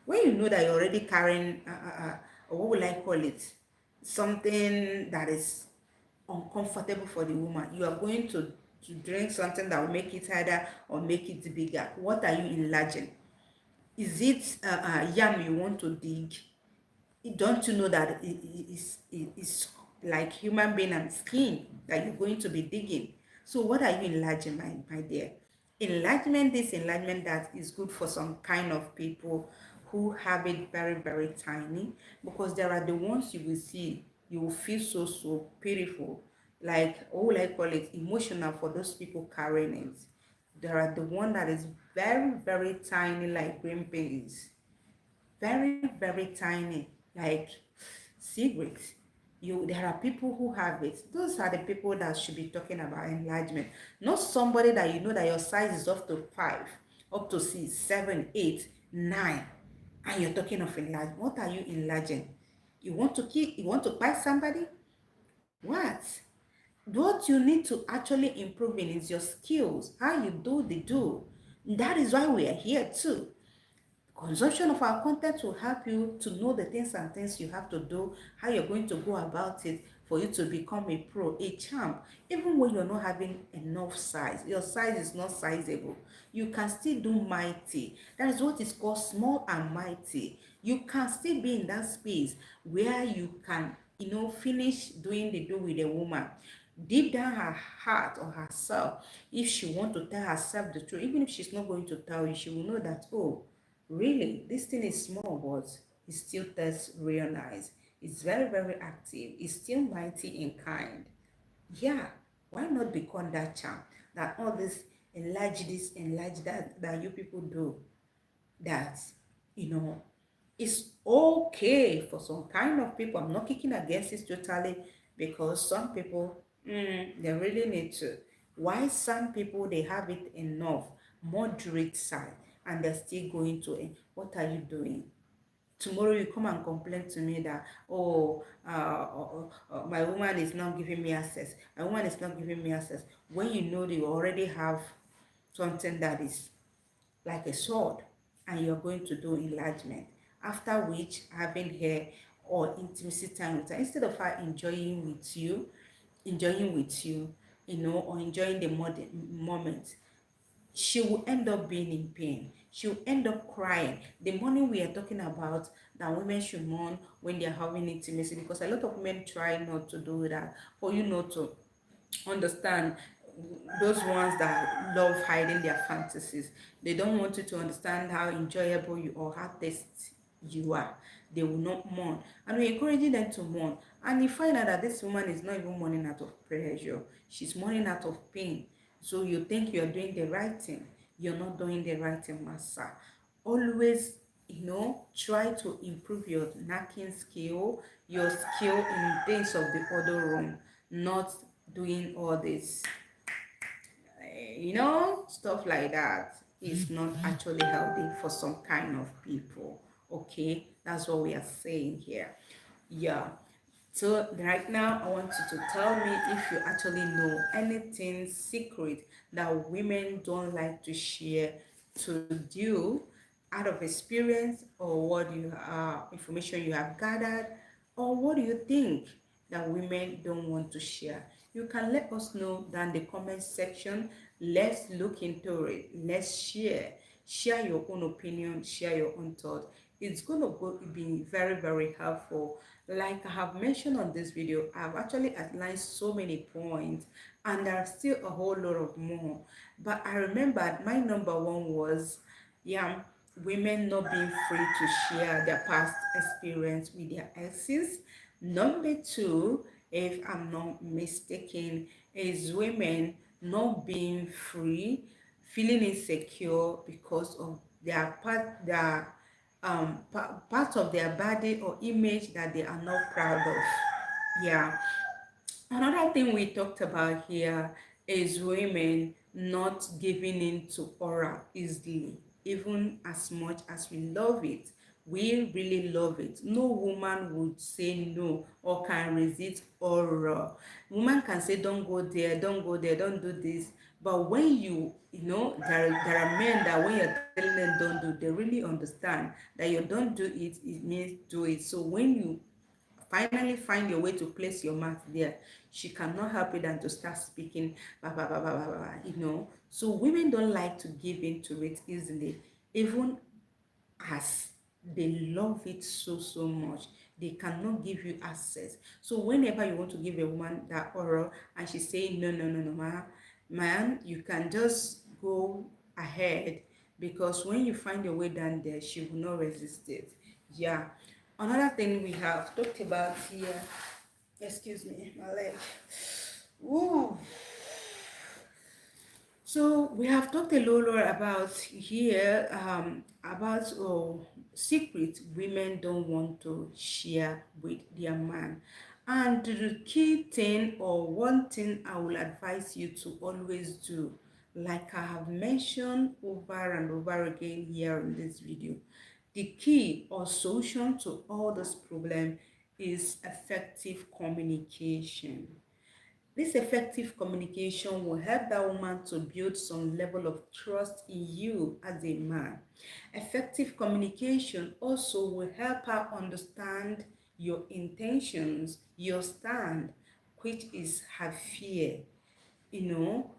When you know that you're already carrying, what will I call it? Something that is uncomfortable for the woman, you are going to drink something that will make it harder or make it bigger. What are you enlarging? Is it yam you want to dig? Don't you know that it's like human being and skin that you're going to be digging? So what are you enlarging, my dear? Enlargement, this enlargement that is good for some kind of people who have it very, very tiny, because there are the ones you will see, you will feel so beautiful, like, what will I call it, emotional for those people carrying it. There are the one that is very, very tiny, like green peas, very, very tiny, like cigarettes. There are people who have it. Those are the people that should be talking about enlargement, not somebody that you know that your size is up to 5, up to 6, 7, 8, 9, and you're talking of enlargement. What are you enlarging? You want to kill, you want to bite somebody? What? What you need to actually improve in is your skills, how you do the do. That is why we are here too. Consumption of our content will help you to know the things and things you have to do, how you're going to go about it for you to become a pro, a champ. Even when you're not having enough size, your size is not sizable, you can still do mighty. That is what is called small and mighty. You can still be in that space where you can, finish doing the do with a woman. Deep down her heart or herself, if she want to tell herself the truth, even if she's not going to tell you, she will know that, oh, really, this thing is small, but it still does real nice. It's very, very active. It's still mighty in kind. Yeah, why not become that charm? That all this, enlarge that you people do. That, you know, it's okay for some kind of people. I'm not kicking against it totally, because some people, they really need to. Why some people, they have it enough, moderate side, and they're still going to it. What are you doing? Tomorrow you come and complain to me that, oh, my woman is not giving me access. My woman is not giving me access. When you know that you already have something that is like a sword, and you're going to do enlargement, after which having her or intimacy time with her, instead of her enjoying with you, or enjoying the moment, she will end up being in pain. She will end up crying. The mourning we are talking about, that women should mourn when they are having intimacy, because a lot of men try not to do that, for you not to understand. Those ones that love hiding their fantasies, they don't want you to understand how enjoyable you or how tasty you are. They will not mourn, and we're encouraging them to mourn. And you find out that this woman is not even mourning out of pressure, she's mourning out of pain. So you think you're doing the right thing. You're not doing the right thing, massa. Always, try to improve your knacking skill, your skill in things of the other room, not doing all this, stuff like that is not actually healthy for some kind of people. Okay, that's what we are saying here. Yeah. So right now, I want you to tell me if you actually know anything secret that women don't like to share to you, out of experience, or what you information you have gathered, or what do you think that women don't want to share. You can let us know down the comment section. Let's look into it. Let's share your own opinion, share your own thought. It's going to be very, very helpful. Like I have mentioned on this video, I've actually outlined so many points, and there are still a whole lot of more. But I remembered my number one was, yeah, women not being free to share their past experience with their exes. Number two, if I'm not mistaken, is women not being free, feeling insecure because of part of their body or image that they are not proud of. Yeah. Another thing we talked about here is women not giving in to aura easily, even as much as we love it. We really love it. No woman would say no or can resist aura. Woman can say, don't go there, don't go there, don't do this. But when there are men that when you're telling them don't do, they really understand that you don't do it, it means do it. So when you finally find your way to place your mouth there, she cannot help it than to start speaking, blah, blah, blah, blah, blah, blah. So women don't like to give in to it easily, even as they love it so much. They cannot give you access. So whenever you want to give a woman that oral and she's saying no, no, no, no, man, you can just go ahead, because when you find your way down there, she will not resist it. Yeah. Another thing we have talked about here, excuse me, my leg. Woo. So we have talked a lot about here, about secrets women don't want to share with their man. And the key thing, or one thing I will advise you to always do, like I have mentioned over and over again here in this video, the key or solution to all this problem is effective communication. This effective communication will help that woman to build some level of trust in you as a man. Effective communication also will help her understand your intentions, your stand, which is her fear. You know,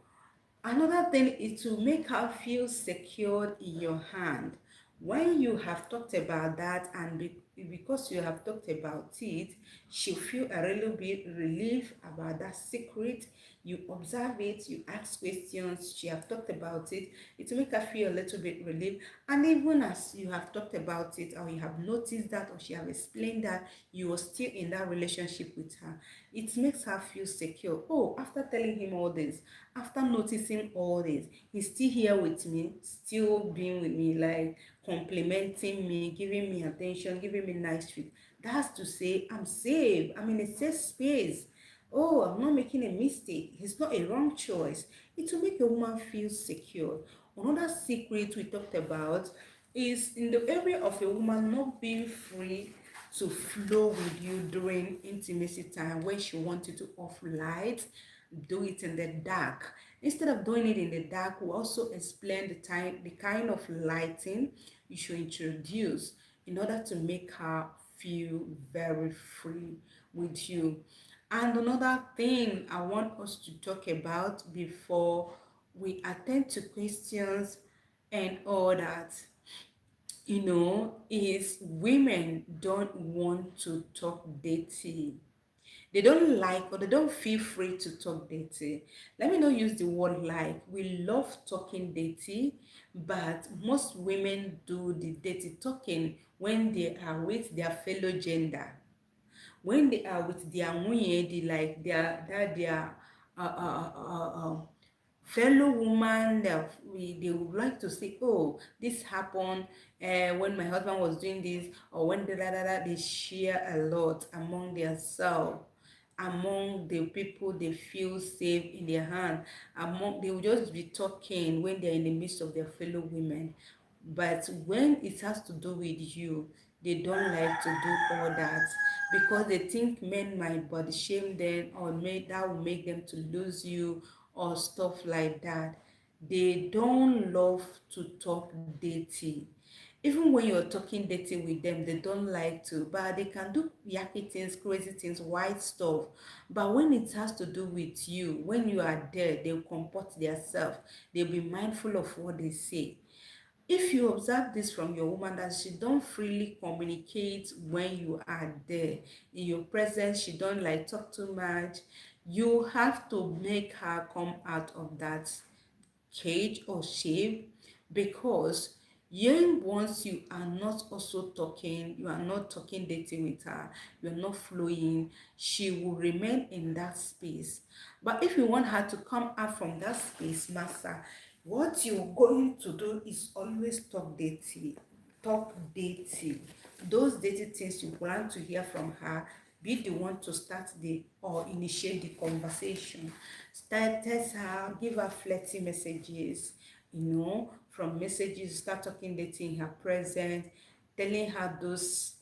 another thing is to make her feel secured in your hand. When you have talked about that, and because you have talked about it, she'll feel a little bit relief about that secret. You observe it, you ask questions, she have talked about it. It will make her feel a little bit relief. And even as you have talked about it, or you have noticed that, or she have explained that, you are still in that relationship with her. It makes her feel secure. Oh, after telling him all this, after noticing all this, he's still here with me, still being with me, like complimenting me, giving me attention, giving me nice treat. That's to say I'm safe, I'm in a safe space. Oh, I'm not making a mistake, it's not a wrong choice. It will make a woman feel secure. Another secret we talked about is in the area of a woman not being free to flow with you during intimacy time, when she wants you to off light, do it in the dark. Instead of doing it in the dark, we also explain the kind of lighting you should introduce in order to make her feel very free with you. And another thing I want us to talk about before we attend to questions and all that, is women don't want to talk dating. They don't like, or they don't feel free to talk dating. Let me not use the word like. We love talking dating, but most women do the dating talking when they are with their fellow gender, when they are with their nwunye, like their fellow woman, that they would like to say, oh, this happened when my husband was doing this, or when they share a lot among themselves, among the people they feel safe in their hand. They will just be talking when they're in the midst of their fellow women. But when it has to do with you, they don't like to do all that, because they think men might body shame them, or that will make them to lose you, or stuff like that. They don't love to talk dating. Even when you're talking dating with them, they don't like to, but they can do yucky things, crazy things, white stuff. But when it has to do with you, when you are there, they'll comport themselves. They'll be mindful of what they say. If you observe this from your woman, that she don't freely communicate when you are there in your presence, she don't like talk too much, you have to make her come out of that cage or shape, because once you are not also talking, you are not talking dating with her, you are not flowing, she will remain in that space. But if you want her to come out from that space, master, what you're going to do is always talk dating. Talk dating. Those dating things you plan to hear from her, be the one to start the or initiate the conversation. Test her, give her flirty messages, from messages, start talking dating in her present, telling her those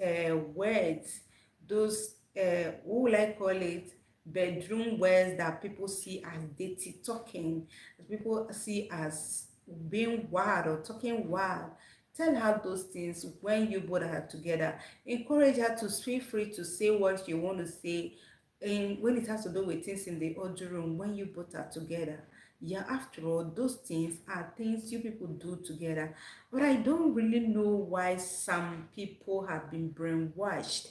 words, those what will I call it, bedroom words that people see as dating talking, that people see as being wild or talking wild. Tell her those things when you both are together. Encourage her to feel free to say what you want to say, and when it has to do with things in the other room, when you both are together. Yeah, after all, those things are things you people do together. But I don't really know why some people have been brainwashed.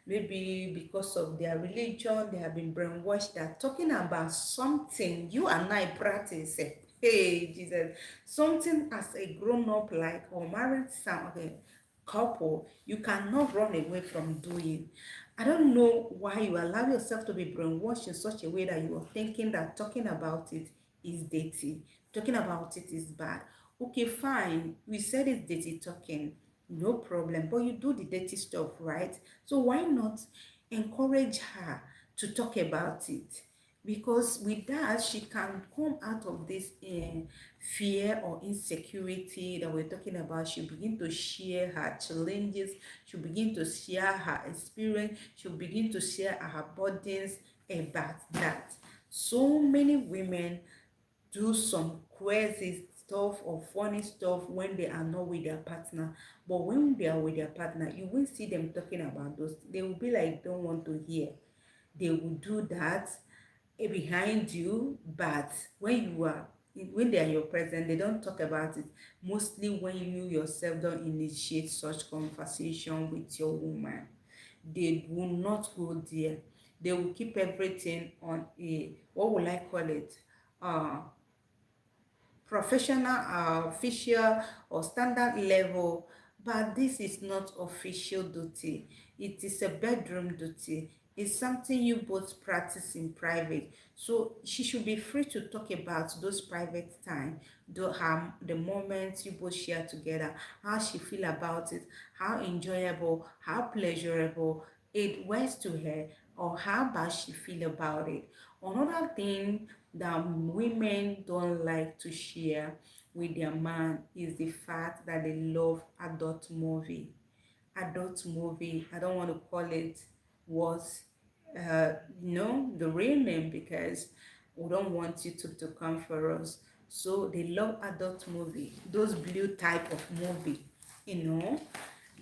Maybe because of their religion, they have been brainwashed that talking about something you and I practice, hey Jesus, something as a grown up, like, or married some, okay, couple, you cannot run away from doing. I don't know why you allow yourself to be brainwashed in such a way that you are thinking that talking about it is dating. Talking about it is bad. Okay, fine. We said it's dirty talking. No problem. But you do the dirty stuff, right? So why not encourage her to talk about it? Because with that, she can come out of this fear or insecurity that we're talking about. She'll begin to share her challenges. She'll begin to share her experience. She'll begin to share her burdens about that. So many women do some crazy stuff or funny stuff when they are not with their partner, but when they are with their partner you will see them talking about those. They will be like don't want to hear. They will do that behind you, but when they are your present they don't talk about it. Mostly when you yourself don't initiate such conversation with your woman, they will not go there. They will keep everything on a, what will I call it, uh professional, official or standard level. But this is not official duty. It is a bedroom duty. It's something you both practice in private. So she should be free to talk about those private time, the moments you both share together, how she feel about it, how enjoyable, how pleasurable it was to her, or how bad she feel about it. Another thing that women don't like to share with their man is the fact that they love adult movie. Adult movie, I don't want to call it what the real name, because we don't want YouTube to come for us. So they love adult movie, those blue type of movie, you know,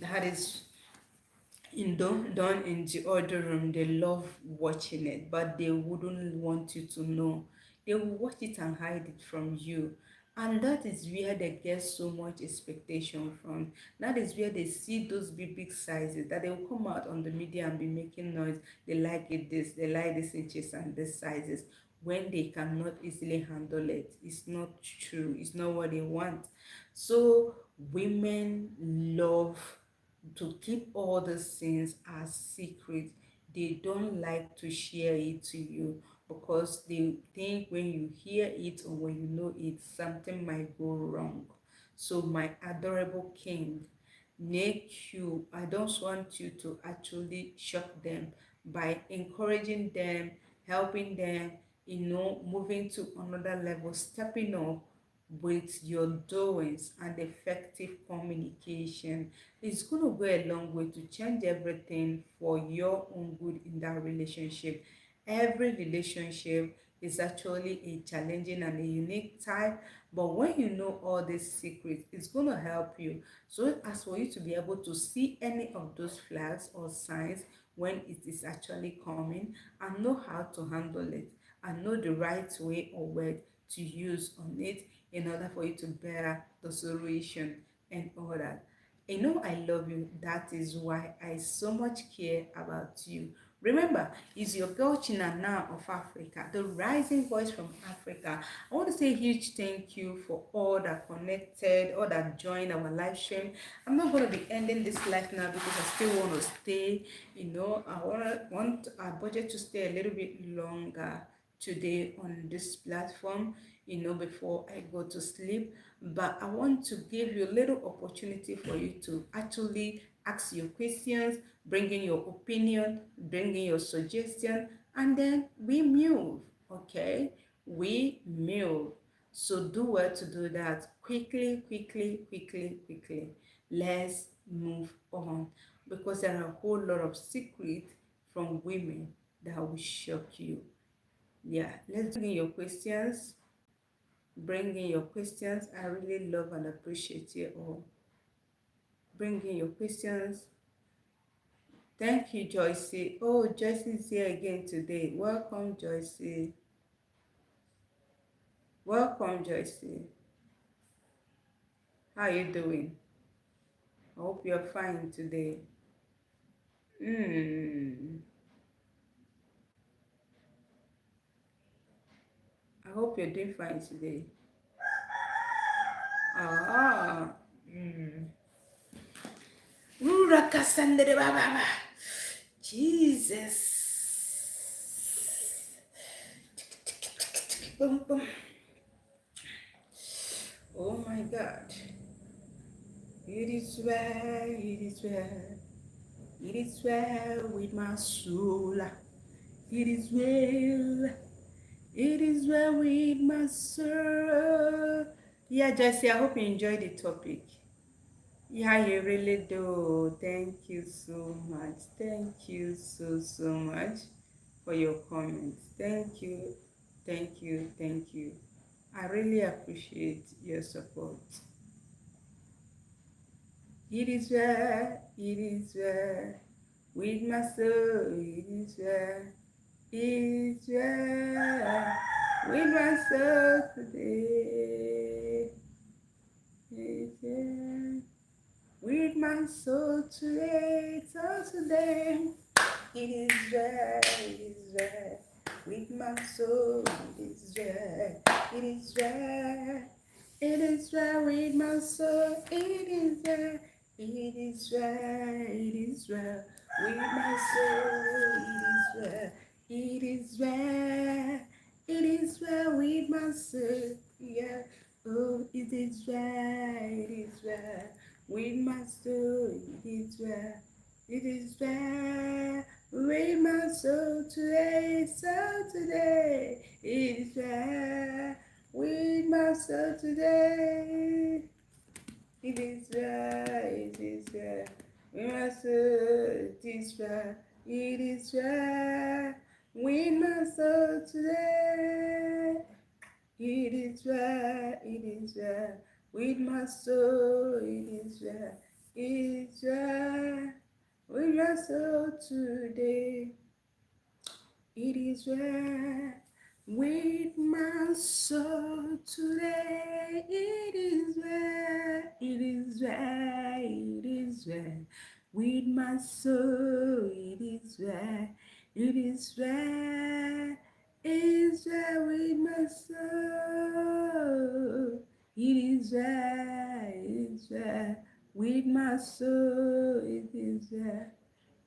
that is done in the other room. They love watching it, but they wouldn't want you to know. They will watch it and hide it from you. And that is where they get so much expectation from. That is where they see those big sizes that they will come out on the media and be making noise. They like it this, they like this inches and this sizes, when they cannot easily handle it. It's not true. It's not what they want. So women love to keep all these things as secret. They don't like to share it to you because they think when you hear it or when you know it, something might go wrong. So my adorable king, make you, I don't want you to actually shock them by encouraging them, helping them, moving to another level, stepping up with your doings and effective communication. It's going to go a long way to change everything for your own good in that relationship. Every relationship is actually a challenging and a unique type, but when you know all these secrets, it's going to help you. So as for you to be able to see any of those flags or signs when it is actually coming, and know how to handle it, and know the right way or word to use on it in order for you to better the solution and all that. I love you. That is why I so much care about you. Remember, it's your girl China now of Africa, the rising voice from Africa. I want to say a huge thank you for all that connected, all that joined our live stream. I'm not going to be ending this live now because I still want to stay. I want our budget to stay a little bit longer today on this platform, before I go to sleep. But I want to give you a little opportunity for you to actually ask your questions, bring in your opinion, bring in your suggestion, and then we move. Okay, we move. So do well to do that quickly, quickly, quickly, quickly. Let's move on, because there are a whole lot of secrets from women that will shock you. Yeah, let's bring in your questions. Bring in your questions. I really love and appreciate you all. Bring in your questions. Thank you, Joycey. Oh, Joycey is here again today. Welcome, Joycey. Welcome, Joycey. How are you doing? I hope you're fine today. I hope you're doing fine today. Ah. Urakasandere baba. Jesus. Boom, boom. Oh my God. It is well, it is well. It is well with my soul. It is well. It is well with my soul. Yeah, Jesse, I hope you enjoyed the topic. Yeah, you really do. Thank you so much. Thank you so much for your comments. Thank you. Thank you. Thank you. I really appreciate your support. It is well, it is well with my soul, it is well, it is well with my soul today. It is well with my soul today, so today. It is well, it is well with my soul, it is well, it is well. It is well with my soul, it is well, it is well, it is well with my soul, it is well, it is well with my soul, yeah. Oh, it is well, it is well with my soul, it is well, it is well with my soul today, so today, it is well with my soul today. It is well, it is well. With my soul, it is well. It is well. With my soul today. It is well, it is well. With my soul, it is well. It is well. With my soul today. It is well with my soul today. It is well, it is well, it is well with my soul. It is well, it is well, it is well with my soul. It is well, it is well with my soul. It is well.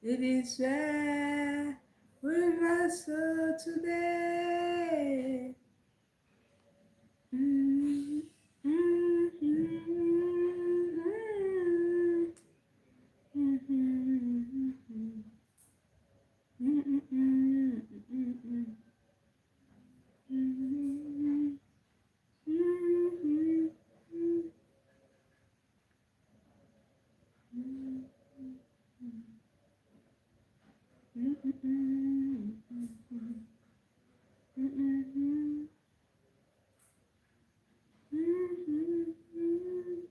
It is well with my soul today. Mm, mm, mm, mm, mm, mm, mm, mm, mm, mm,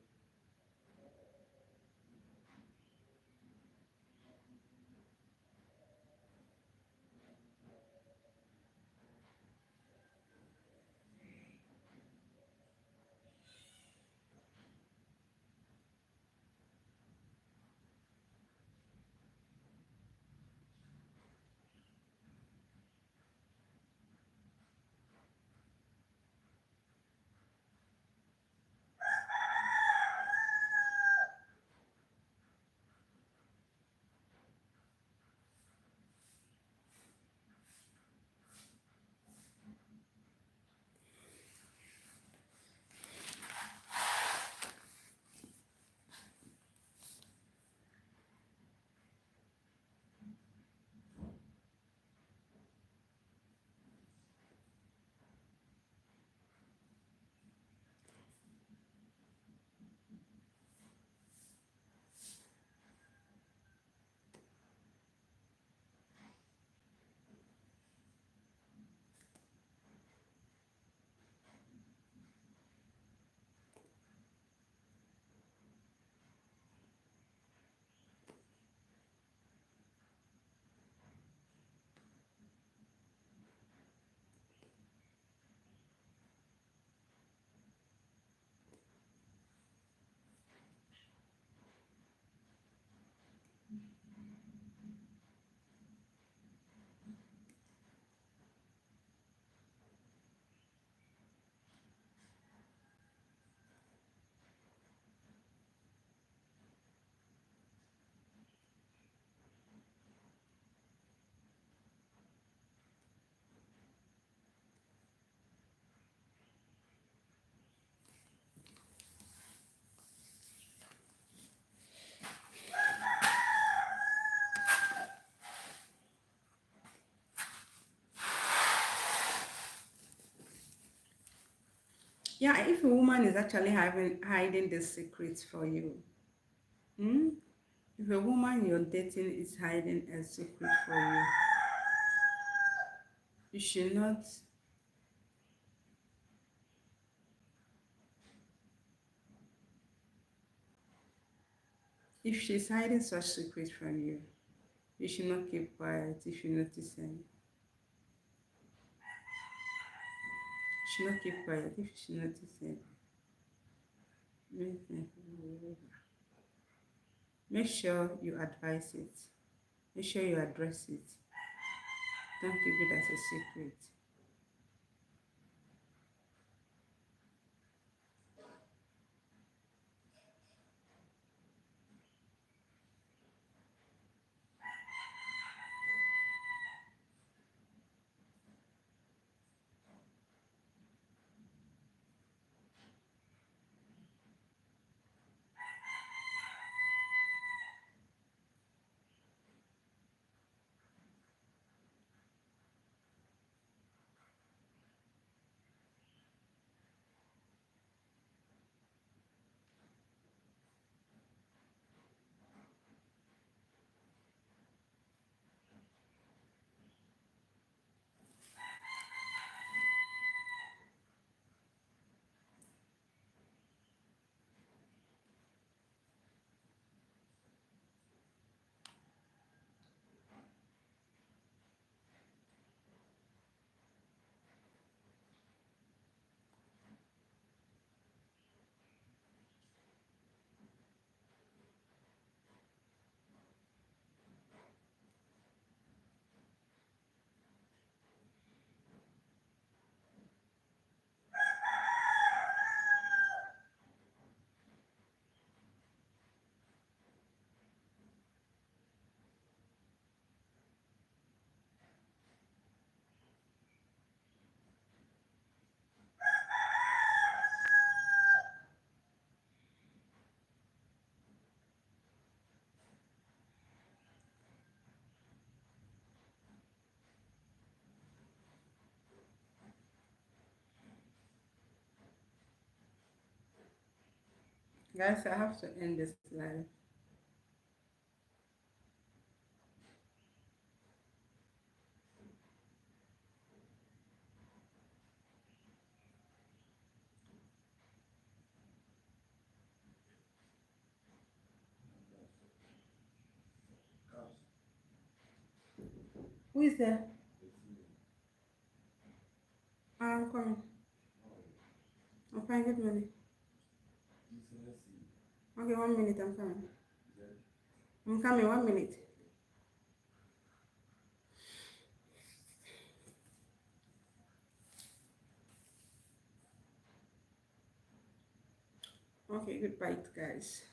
Yeah, if a woman is actually hiding the secrets for you, hmm? If a woman you're dating is hiding a secret for you, you should not If she's hiding such secrets from you, you should not keep quiet if you notice any. You should not keep quiet if you should notice any. Make sure you advise it. Make sure you address it. Don't keep it as a secret. Guys, I have to end this live. Who is there? I'm coming. I'm fine, good morning. Okay, 1 minute, I'm coming. I'm coming, 1 minute. Okay, goodbye, guys.